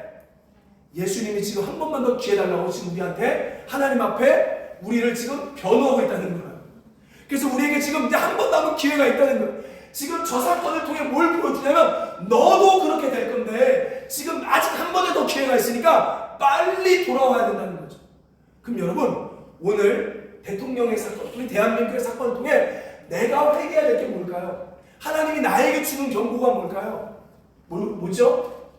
예수님이 지금 한 번만 더 기회 달라고 지금 우리한테 하나님 앞에 우리를 지금 변호하고 있다는 거예요. 그래서 우리에게 지금 이제 한 번 남은 기회가 있다는 거예요. 지금 저 사건을 통해 뭘 보여주냐면 너도 그렇게 될 건데 지금 아직 한 번에 더 기회가 있으니까 빨리 돌아와야 된다는 거죠. 그럼 여러분 오늘 대통령의 사건, 우리 대한민국의 사건을 통해 내가 회개해야 될 게 뭘까요? 하나님이 나에게 주는 경고가 뭘까요? 뭐죠?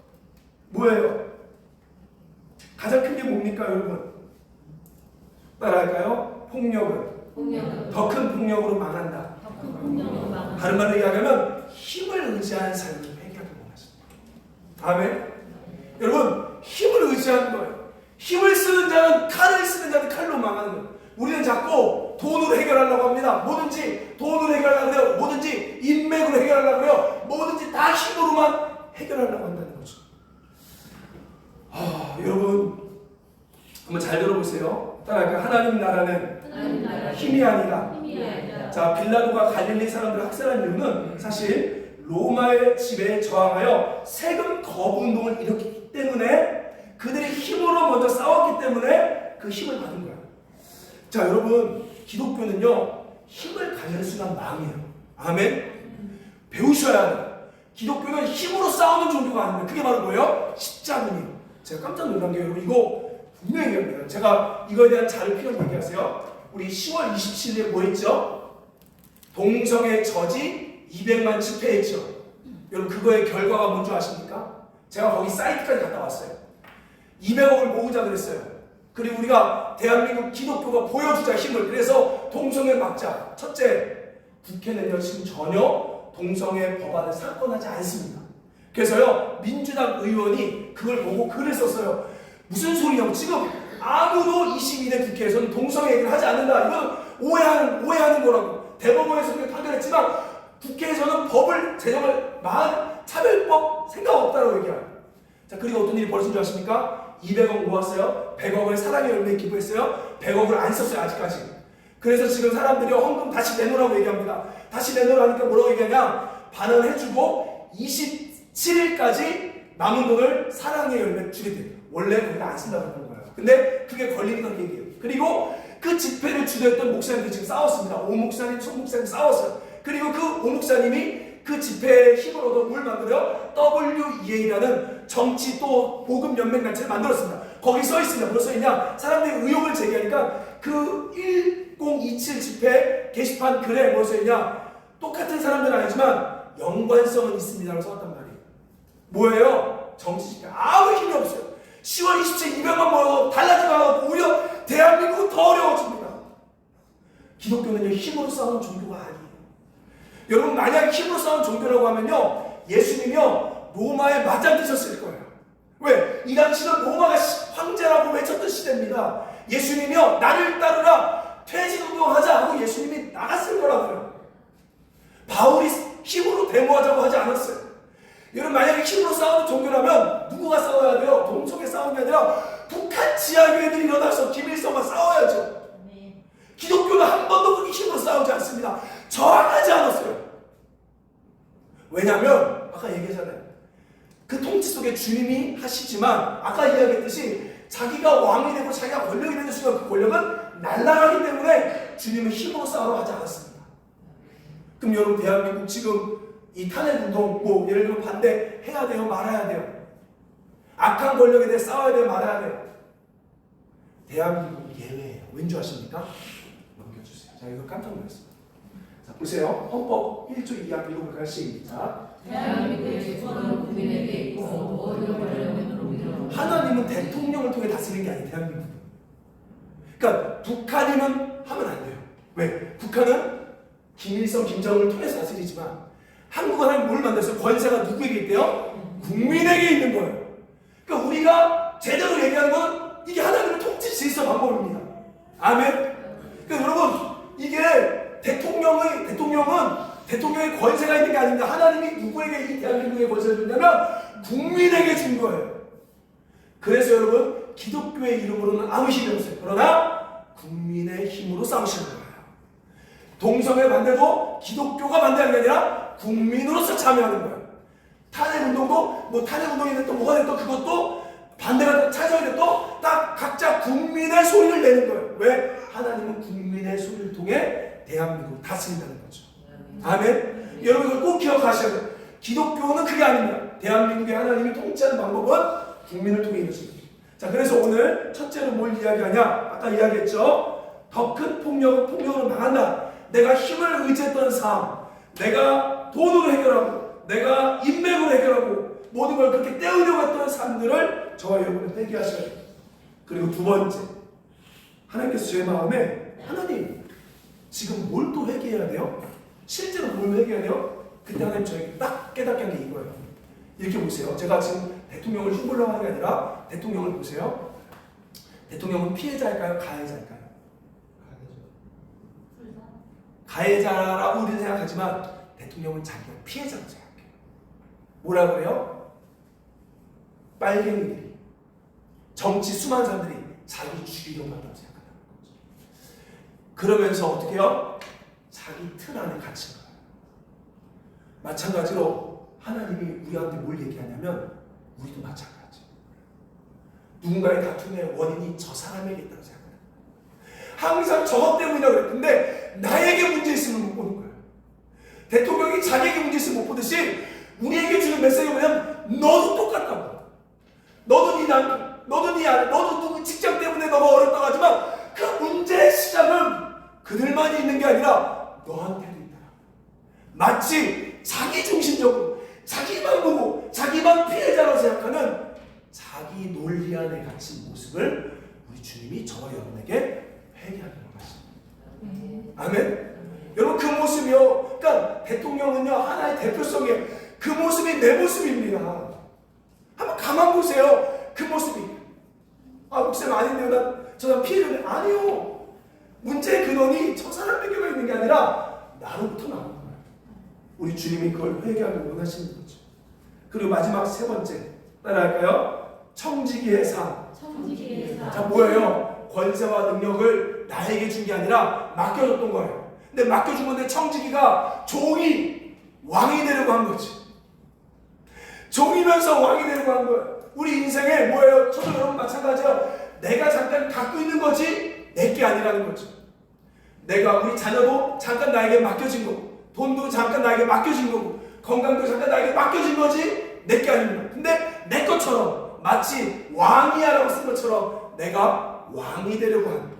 뭐예요? 가장 큰 게 뭡니까 여러분? 따라할까요? 폭력은 더 큰 폭력으로 망한다. 다른 말로 이야기하면 힘을 의지한 삶을 회개하기 원하십니다. 아멘. 여러분 힘을 의지하는 거예요. 힘을 쓰는 자는 칼을 쓰는 자는 칼로 망하는 거예요. 우리는 자꾸 돈으로 해결하려고 합니다. 뭐든지 돈으로 해결하려고 해요. 뭐든지 인맥으로 해결하려고 해요. 뭐든지 다 힘으로만 해결하려고 한다는 거죠. 여러분 한번 잘 들어보세요. 따라할까요? 하나님 나라는 힘이 아니라. 자, 빌라도가 갈릴리 사람들을 학살한 이유는 사실 로마의 지배에 저항하여 세금 거부 운동을 일으켰기 때문에 그들의 힘으로 먼저 싸웠기 때문에 그 힘을 받은 거예요. 자, 여러분 기독교는요 힘을 가진 순간 망해요. 아멘. 배우셔야 해요. 기독교는 힘으로 싸우는 종교가 아닙니다. 그게 바로 뭐예요? 십자군이에요. 제가 깜짝 놀란 게 여러분 이거 분명히 얘기합니다. 제가 이거에 대한 자료 필요한 얘기하세요. 우리 10월 27일에 뭐 했죠? 동성애 저지 200만 집회했죠. 여러분 그거의 결과가 뭔지 아십니까? 제가 거기 사이트까지 갔다 왔어요. 200억을 모으자 그랬어요. 그리고 우리가 대한민국 기독교가 보여주자 힘을. 그래서 동성애 막자. 첫째, 국회는요 지금 전혀 동성애 법안을 사건하지 않습니다. 그래서요 민주당 의원이 그걸 보고 글을 썼어요. 무슨 소리냐고. 지금 아무도 22대 국회에서는 동성애 얘기를 하지 않는다. 이건 오해하는 거라고. 대법원에서 그렇게 판결했지만 국회에서는 법을 제정을 차별법 생각 없다고 얘기해요. 자, 그리고 어떤 일이 벌어진 줄 아십니까? 200억 모았어요. 100억을 사랑의 열매에 기부했어요. 100억을 안 썼어요 아직까지. 그래서 지금 사람들이 헌금 다시 내놓으라고 얘기합니다. 다시 내놓으라니까 뭐라고 얘기하냐? 반환해주고 27일까지 남은 돈을 사랑의 열매 주게 돼요. 원래 거기다 안 쓴다고 하는 거예요. 근데 그게 걸리니까 얘기해요. 그리고 그 집회를 주도했던 목사님들 지금 싸웠습니다. 오 목사님, 총 목사님 싸웠어요. 그리고 그 오 목사님이 그 집회에 힘을 얻어 뭘 만들어요? WEA라는 정치 또 복음 연맹 단체를 만들었습니다. 거기 써 있습니다. 뭐로 써 있냐? 사람들이 의혹을 제기하니까 그 1027 집회 게시판 글에 뭐로 써 있냐? 똑같은 사람들은 아니지만 연관성은 있습니다라고 써왔단 말이에요. 뭐예요? 정치 집회. 아무 힘이 없어요. 10월 27일 200만 모여도 달라지지 않고 오히려 대한민국은 더 어려워집니다. 기독교는요 힘으로 싸우는 종교가 아니에요. 여러분 만약 힘으로 싸우는 종교라고 하면요 예수님이요 로마에 맞아 드셨을 거예요. 왜? 이 당시는 로마가 황제라고 외쳤던 시대입니다. 예수님이요 나를 따르라 퇴진운동하자 하고 예수님이 나갔을 거라고요. 바울이 힘으로 데모하자고 하지 않았어요. 여러분 만약에 힘으로 싸우는 종교라면 누구가 싸워야 돼요? 동성애 싸우는 게 아니라 북한 지하교회들이 일어나서 김일성과 싸워야죠. 기독교는 한 번도 그렇게 힘으로 싸우지 않습니다. 저항하지 않았어요. 왜냐하면 아까 얘기했잖아요. 그 통치 속에 주님이 하시지만 아까 이야기했듯이 자기가 왕이 되고 자기가 권력이 되는 순간 그 권력은 날아가기 때문에 주님은 힘으로 싸우러 하지 않았습니다. 그럼 여러분 대한민국 지금 이 탄핵운동 뭐 예를 들어 반대해야 돼요? 말아야 돼요? 악한 권력에 대해 싸워야 돼요? 말아야 돼요? 대한민국 예외예요. 왠지 아십니까? 넘겨주세요. 자 이거 깜짝 놀랐습니다. 자 보세요. 헌법 1조 2항 읽어볼까요? 시작. 대한민국의 주권은 국민에게 있고 모든 권력은 하나님은 대통령을 통해 다스리는 게 아니에요. 대한민국은. 그러니까 북한이면 하면 안 돼요. 왜? 북한은 김일성, 김정은을 통해서 다스리지만 한국은 하나님 뭘 만들었어요? 권세가 누구에게 있대요? 국민에게 있는 거예요. 그러니까 우리가 제대로 얘기하는 건 이게 하나님의 통치 질서 방법입니다. 아멘. 그러니까 여러분 이게 대통령의 권세가 있는 게 아닙니다. 하나님이 누구에게 이 대한민국의 권세를 줬냐면 국민에게 준 거예요. 그래서 여러분 기독교의 이름으로는 아무 힘이 없어요. 그러나 국민의 힘으로 싸우시는 거예요. 동성애 반대도 기독교가 반대하는 게 아니라 국민으로서 참여하는 거예요. 탄핵운동도 탄핵운동이 됐든 뭐가 됐든 그것도 반대가 찾아야 됐도 딱 각자 국민의 소리를 내는 거예요. 왜? 하나님은 국민의 소리를 통해 대한민국을 다스린다는 거죠. 아멘. 여러분 이걸 꼭 기억하셔야 돼요. 기독교는 그게 아닙니다. 대한민국의 하나님이 통치하는 방법은 국민을 통해 이루어집니다. 자, 그래서 오늘 첫째로 뭘 이야기하냐? 아까 이야기했죠. 더 큰 폭력은 폭력으로 망한다. 내가 힘을 의지했던 삶, 내가 돈으로 해결하고, 내가 인맥으로 해결하고, 모든 걸 그렇게 떼으려고 했던 삶들을 저와 여러분은 회개하셔야 돼요. 그리고 두 번째, 하나님께서 제 마음에 하나님 지금 뭘 또 회개해야 돼요? 실제로 뭘 회개해야 돼요? 그때 하나님 저에게 딱 깨닫게 한 게 이거예요. 이렇게 보세요. 제가 지금 대통령을 흉보려고 하는 게 아니라 대통령을 보세요. 대통령은 피해자일까요? 가해자일까요? 가해자라고 우리는 생각하지만 대통령은 자기가 피해자라고 생각해요. 뭐라고 그래요? 빨갱이들이, 정치 수많은 사람들이 자기를 죽이려고 한다고 생각한다는 거죠. 그러면서 어떻게 해요? 자기 틀 안에 갇힌 거예요. 마찬가지로 하나님이 우리한테 뭘 얘기하냐면 우리도 마찬가지. 누군가의 다툼의 원인이 저 사람에게 있다고 생각해요. 항상 저것 때문이라고 그래요. 근데 나에게 문제 있으면 못 보는 거예요. 대통령이 자기에게 문제 있으면 못 보듯이 우리에게 주는 메시지가 뭐냐면 너도 똑같다고. 너도 네 남편, 너도 네 아내, 너도 누구 직장 때문에 너가 어렵다고 하지만 그 문제의 시작은 그들만이 있는 게 아니라 너한테도 있다. 마치 자기 중심적으로 자기만 보고 자기만 피해자라고 생각하는 자기 논리 안에 갇힌 모습을 우리 주님이 저와 여러분에게 회개하는 것입니다. 아멘. 여러분 그 모습이요. 그러니까 대통령은요 하나의 대표성이에요. 그 모습이 내 모습입니다. 한번 가만 보세요. 그 모습이 목사님 아닌데요. 저 사람 피해자인데 아니요. 문제의 근원이 저 사람에게만 있는 게 아니라 나로부터 나오는 거예요. 우리 주님이 그걸 회개하길 원하시는 거죠. 그리고 마지막 세 번째 따라할까요? 청지기의 삶. 자 뭐예요? 권세와 능력을 나에게 준 게 아니라 맡겨줬던 거예요. 근데 맡겨준 건데 청지기가 종이 왕이 되려고 한 거지. 종이면서 왕이 되려고 한 거예요. 우리 인생에 뭐예요? 저도 여러분 마찬가지예요. 내가 잠깐 갖고 있는 거지 내게 아니라는 거죠. 내가 우리 자녀도 잠깐 나에게 맡겨진 거고 돈도 잠깐 나에게 맡겨진 거고 건강도 잠깐 나에게 맡겨진 거지 내게 아닙니다. 근데 내 것처럼 마치 왕이야라고 쓴 것처럼 내가 왕이 되려고 하는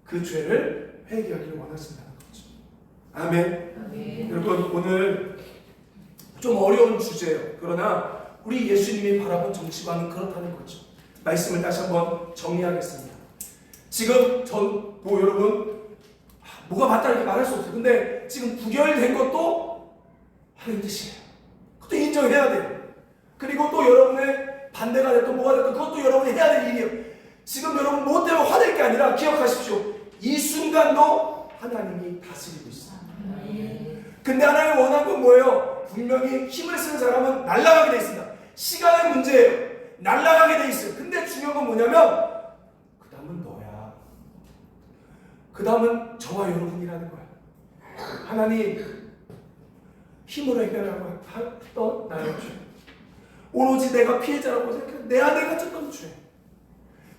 그 죄를 회개하기를 원하신다는 거죠. 아멘. 여러분 오늘 좀 어려운 주제예요. 그러나 우리 예수님이 바라본 정치관은 그렇다는 거죠. 말씀을 다시 한번 정리하겠습니다. 지금 여러분 뭐가 맞다 이렇게 말할 수 없어요. 근데 지금 부결된 것도 하나님 뜻이에요. 그것도 인정해야 돼요. 그리고 또 여러분의 반대가 됐든 뭐가 됐든 그것도 여러분이 해야 될 일이에요. 지금 여러분 뭐 때문에 화낼 게 아니라 기억하십시오. 이 순간도 하나님이 다스리고 있어요. 근데 하나님이 원한 건 뭐예요? 분명히 힘을 쓰는 사람은 날아가게 돼 있습니다. 시간의 문제예요. 날아가게 돼 있어요. 근데 중요한 건 뭐냐면 그 다음은 너야. 그 다음은 저와 여러분이라는 거야. 하나님 힘으로 해결하고 했던 나의 죄. 오로지 내가 피해자라고 생각해 내 안에 갇혔던 죄.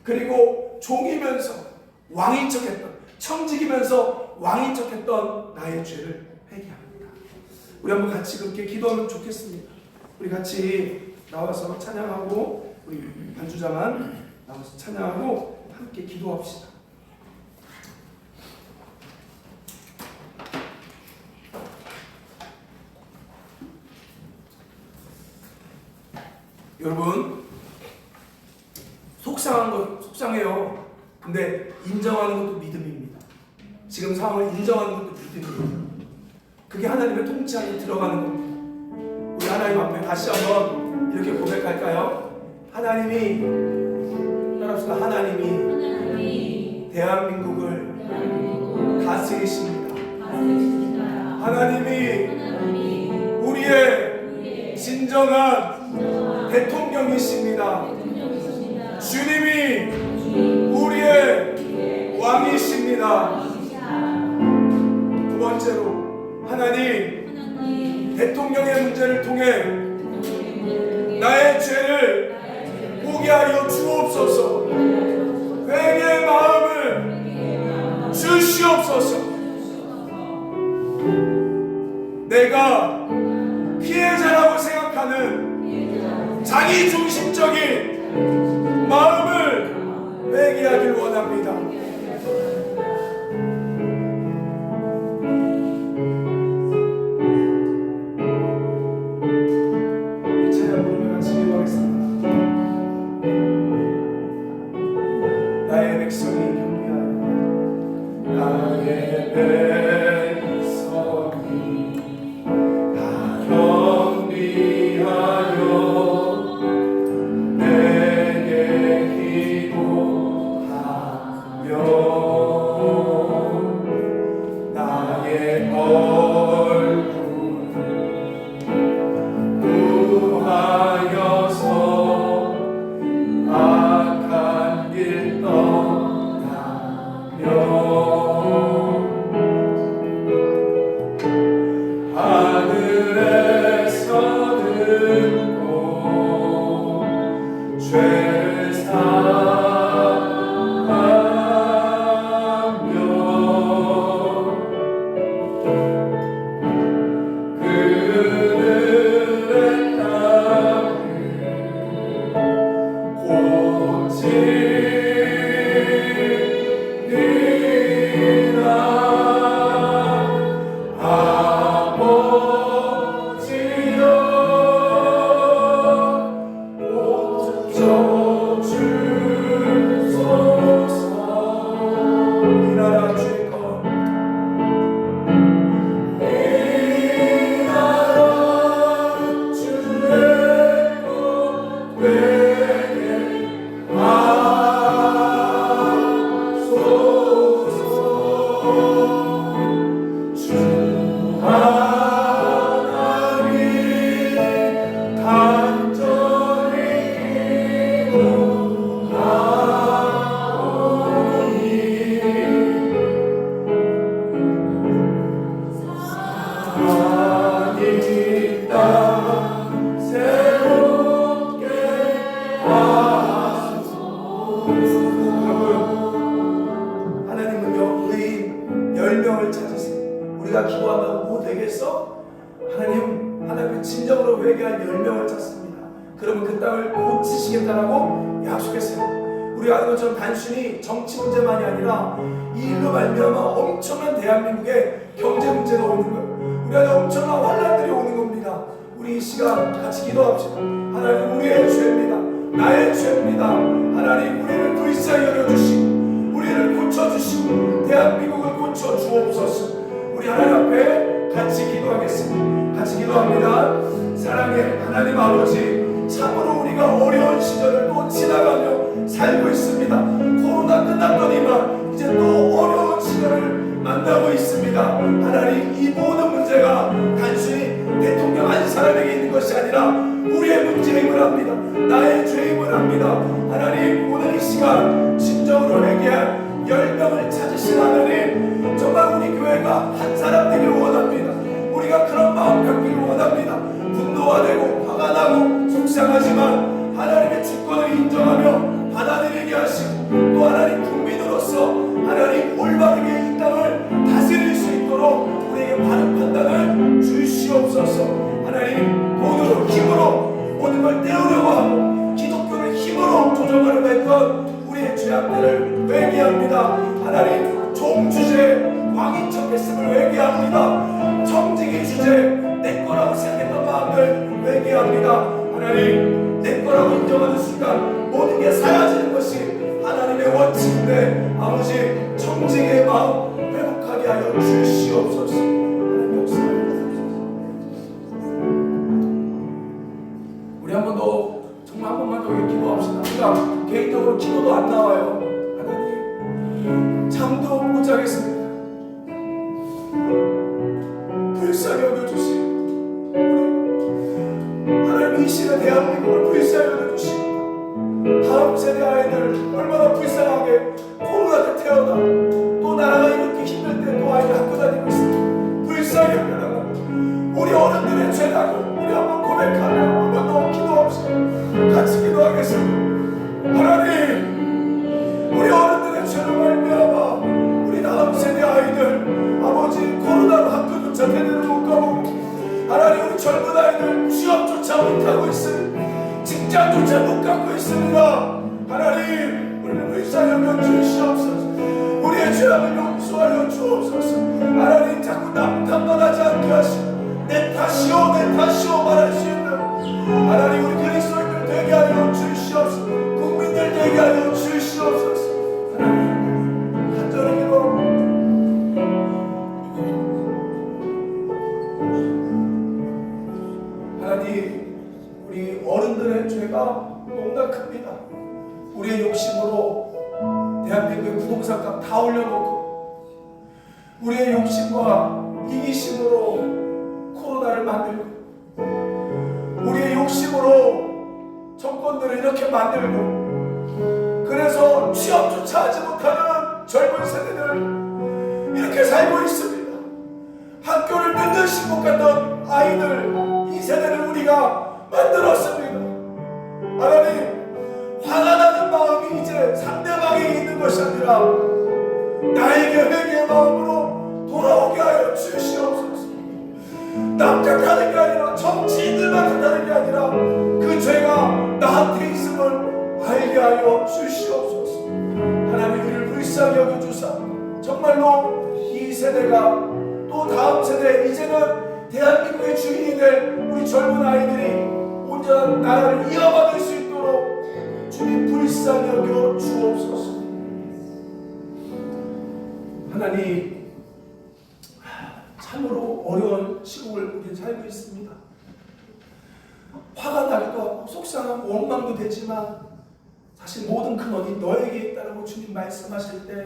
그리고 종이면서 왕인 척했던 청직이면서 왕인 척했던 나의 죄를 회개합니다. 우리 한번 같이 그렇게 기도하면 좋겠습니다. 우리 같이 나와서 찬양하고 우리 반주자만 나와서 찬양하고 함께 기도합시다. 여러분 속상해요. 근데 인정하는 것도 믿음입니다. 지금 지금 상황을 인정하는 것도 믿음이에요. 그게 하나님의 통치 안에 들어가는 겁니다. 우리 하나님 앞에 다시 한번 이렇게 고백할까요? 하나님이, 따라합시다. 하나님이 대한민국을 다스리십니다. 하나님이 우리의 진정한 대통령이십니다. 주님이 우리의 왕이십니다. 두 번째로, 하나님 대통령의 문제를 통해 나의 죄를 보게 하여 주옵소서. 회개의 마음을 주시옵소서. 내가 피해자라고 생각하는 자기 중심적인 마음을 회개하길 원합니다. 나의 백성이 경배하여, 나의 백성이 다 경배하여 내게 기도하며 나의 얼굴을 구하여서 악한 길 떠나며 하늘에서 듣고 죄를 사하며 그들의 땅을 고치리라. 아버지여 고쳐주소서. 이 나라 주의 것, 이 나라 주의 것 되게 하소서. 주 하나님 간절히 기도하오니 하나님 땅 새롭게 하나님은요, 의인 10명을 찾으세요. 우리가 기도한다고 뭐 되겠어? 하나님 진정으로 회개한 10명을 찾습니다. 그러면 그 땅을 고치시겠다라고 약속했어요. 우리가 아는 것처럼 단순히 정치 문제만이 아니라 이 일로 말미암아 엄청난 대한민국의 경제 문제가 오는 거예요. 우리 안에 엄청난 환란들이 오는 겁니다. 우리 이 시간 같이 기도합시다. 하나님, 우리의 죄입니다. 나의 죄입니다. 하나님, 우리를 불쌍히 여겨주시고 우리를 고쳐주시고 대한민국을 고쳐주옵소서. 우리 하나님 앞에 같이 기도하겠습니다. 같이 기도합니다. 사랑의 하나님 아버지, 참으로 우리가 어려운 시절을 또 지나가며 살고 있습니다. 코로나 끝났더니만 이제 또 어려운 시절을 만나고 있습니다. 하나님, 이 모든 문제가 단순히 대통령 한 사람에게 있는 것이 아니라 우리의 문제임을 합니다. 나의 죄임을 합니다. 하나님, 오늘 이 시간 진정으로 회개한 10명을 찾으신 하나님, 정말 우리 교회가 한 사람 되길 원합니다. 우리가 그런 마음 갖기를 원합니다. 분노가 되고 화가 나고 속상하지만 하나님의 주권을 인정하며 받아들이게 하시고, 또 하나님 국민으로서 하나님 올바르게 이 땅을 다스릴 수 있도록 우리에게 바른 판단을 주시옵소서. 하나님, 돈으로 힘으로 모든 걸 때우려고 하고 기독교를 힘으로 조정하려고 했던 우리의 죄악들을 회개합니다. 하나님, 종주제 왕인 척했음을 회개합니다. 청지기 주제 내 거라고 생각했던 마음들 회개합니다. 하나님, 내 거라고 인정하는 순간 모든 게 사라지는 것이 하나님의 원칙인데, 아버지, 청지기의 마음 회복하게 하여 주시옵소서. 하나님 역사하여 우리 한 번 더, 정말 한 번만 더 기도합시다. 우리가 개인적으로 기도도 안 나와요. 하나님, 잠도 못 자겠습니다. 불쌍히 여겨주시고, 하나님 이 시대 대한민국을 불쌍히 여겨주시고, 다음 세대 아이들 얼마나 불쌍하게 코로나 때 태어나 또 나라가 이렇게 힘들 때 또 아이들 학교 다니고 있습니다. 불쌍히 여겨라. 우리 어른들의 죄라고 우리 한번 고백하며 한번 더 기도합시다. 같이 기도하겠습니다. 하나님, 우리 어른들의 죄로 말미암아 우리 다음 세대 아이들 아버지 코로나로 학교조차 제대로 못 가고, 하나님 우리 젊은 아이들 취업조차 못하고 있습니다. 직장조차 못 갖고 있습니다. 하나님, 우리를 불쌍히 여겨 주시옵소서. 우리의 죄악을 용서하여 주옵소서. 하나님, 자꾸 남 탓만하지 않게 하시고 내 탓이오 내 탓이오 말할 수 있는 하나님, 우리 그리스도인들 되게 하여 주시옵소서. 국민들 되게 하여 주시옵소서. 하나님, 간절히 기도합니다. 하나님, 우리 어른들의 죄가 너무나 큽니다. 우리의 욕심으로 대한민국의 부동산값 다 올려놓고, 우리의 욕심과 이기심으로 코로나를 만들고, 우리의 욕심으로 정권들을 이렇게 만들고, 그래서 취업조차 하지 못하는 젊은 세대들 이렇게 살고 있습니다. 학교를 늦는씩 못 갔던 아이들, 이 세대를 우리가 만들었습니다. 하나님, 화가 나는 마음이 이제 상대방에 있는 것이 아니라 나에게 회개의 마음으로 돌아오게 하여 주시옵소서. 남 탓하는 게 아니라, 정치인들만 탓하는 게 아니라 그 죄가 나한테 있음을 알게 하여 주시옵소서. 하나님, 우리를 불쌍히 여겨주사 정말로 이 세대가 또 다음 세대, 이제는 대한민국의 주인이 될 우리 젊은 아이들이 온전한 나라를 이어받을 수 있도록 주님 불쌍히 여겨 주옵소서. 하나님, 참으로 어려운 시국을 우리는 살고 있습니다. 화가 나기도 하고 속상하고 원망도 되지만 사실 모든 근원이 너에게 있다라고 주님 말씀하실 때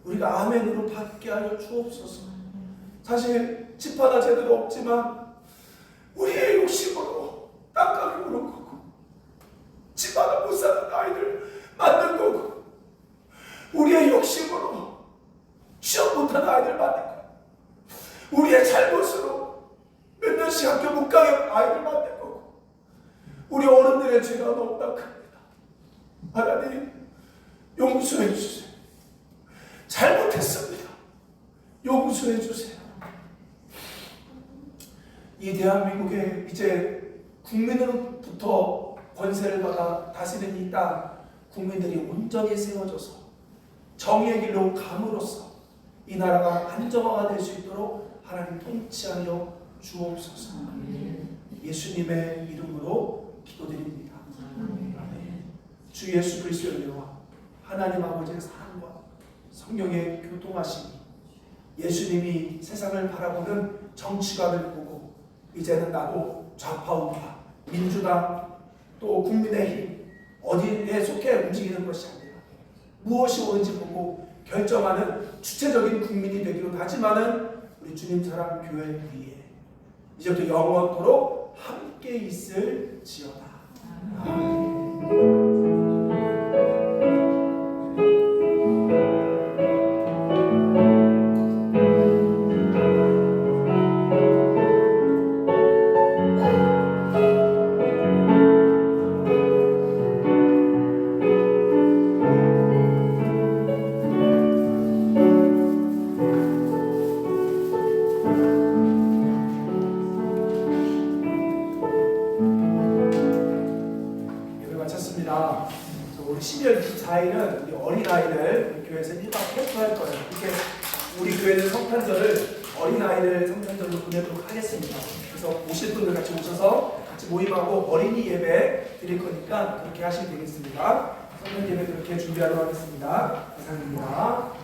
우리가 아멘으로 받게 하여 주옵소서. 사실 집 하나 제대로 없지만 우리의 욕심으로 땅가게 무는 거고, 집 하나 못 사는 아이들 만든 거고, 우리의 욕심으로 취업 못하는 아이들 만든 거고, 우리의 잘못으로 몇 년씩 학교 못 가게 아이들 만든 거고, 우리 어른들의 죄가 너무나 큽니다. 하나님, 용서해 주세요. 잘못했습니다. 용서해 주세요. 이 대한민국에 이제 국민으로부터 권세를 받아 다스리는 이 땅, 국민들이 온전히 세워져서 정의의 길로 감으로써 이 나라가 안정화가 될 수 있도록 하나님 통치하여 주옵소서. 예수님의 이름으로 기도드립니다. 주 예수 그리스도의 은혜와 하나님 아버지의 사랑과 성령의 교통하심이, 예수님이 세상을 바라보는 정치관을 보고 이제는 나도 좌파우파, 민주당, 또 국민의힘 어디에 속해 움직이는 것이 아니라 무엇이 옳은지 보고 결정하는 주체적인 국민이 되기로 다짐하는 우리 주님 사랑 교회 위에 이제부터 영원토록 함께 있을지어다. 아멘. 우리 12월 24일은 우리 어린아이들 우리 교회에서 1박 캠프 할 거예요. 이렇게 우리 교회는 성탄절을 어린아이들 성탄절로 보내도록 하겠습니다. 그래서 오실 분들 같이 오셔서 같이 모임하고 어린이 예배 드릴 거니까 그렇게 하시면 되겠습니다. 성탄 예배 그렇게 준비하도록 하겠습니다. 감사합니다.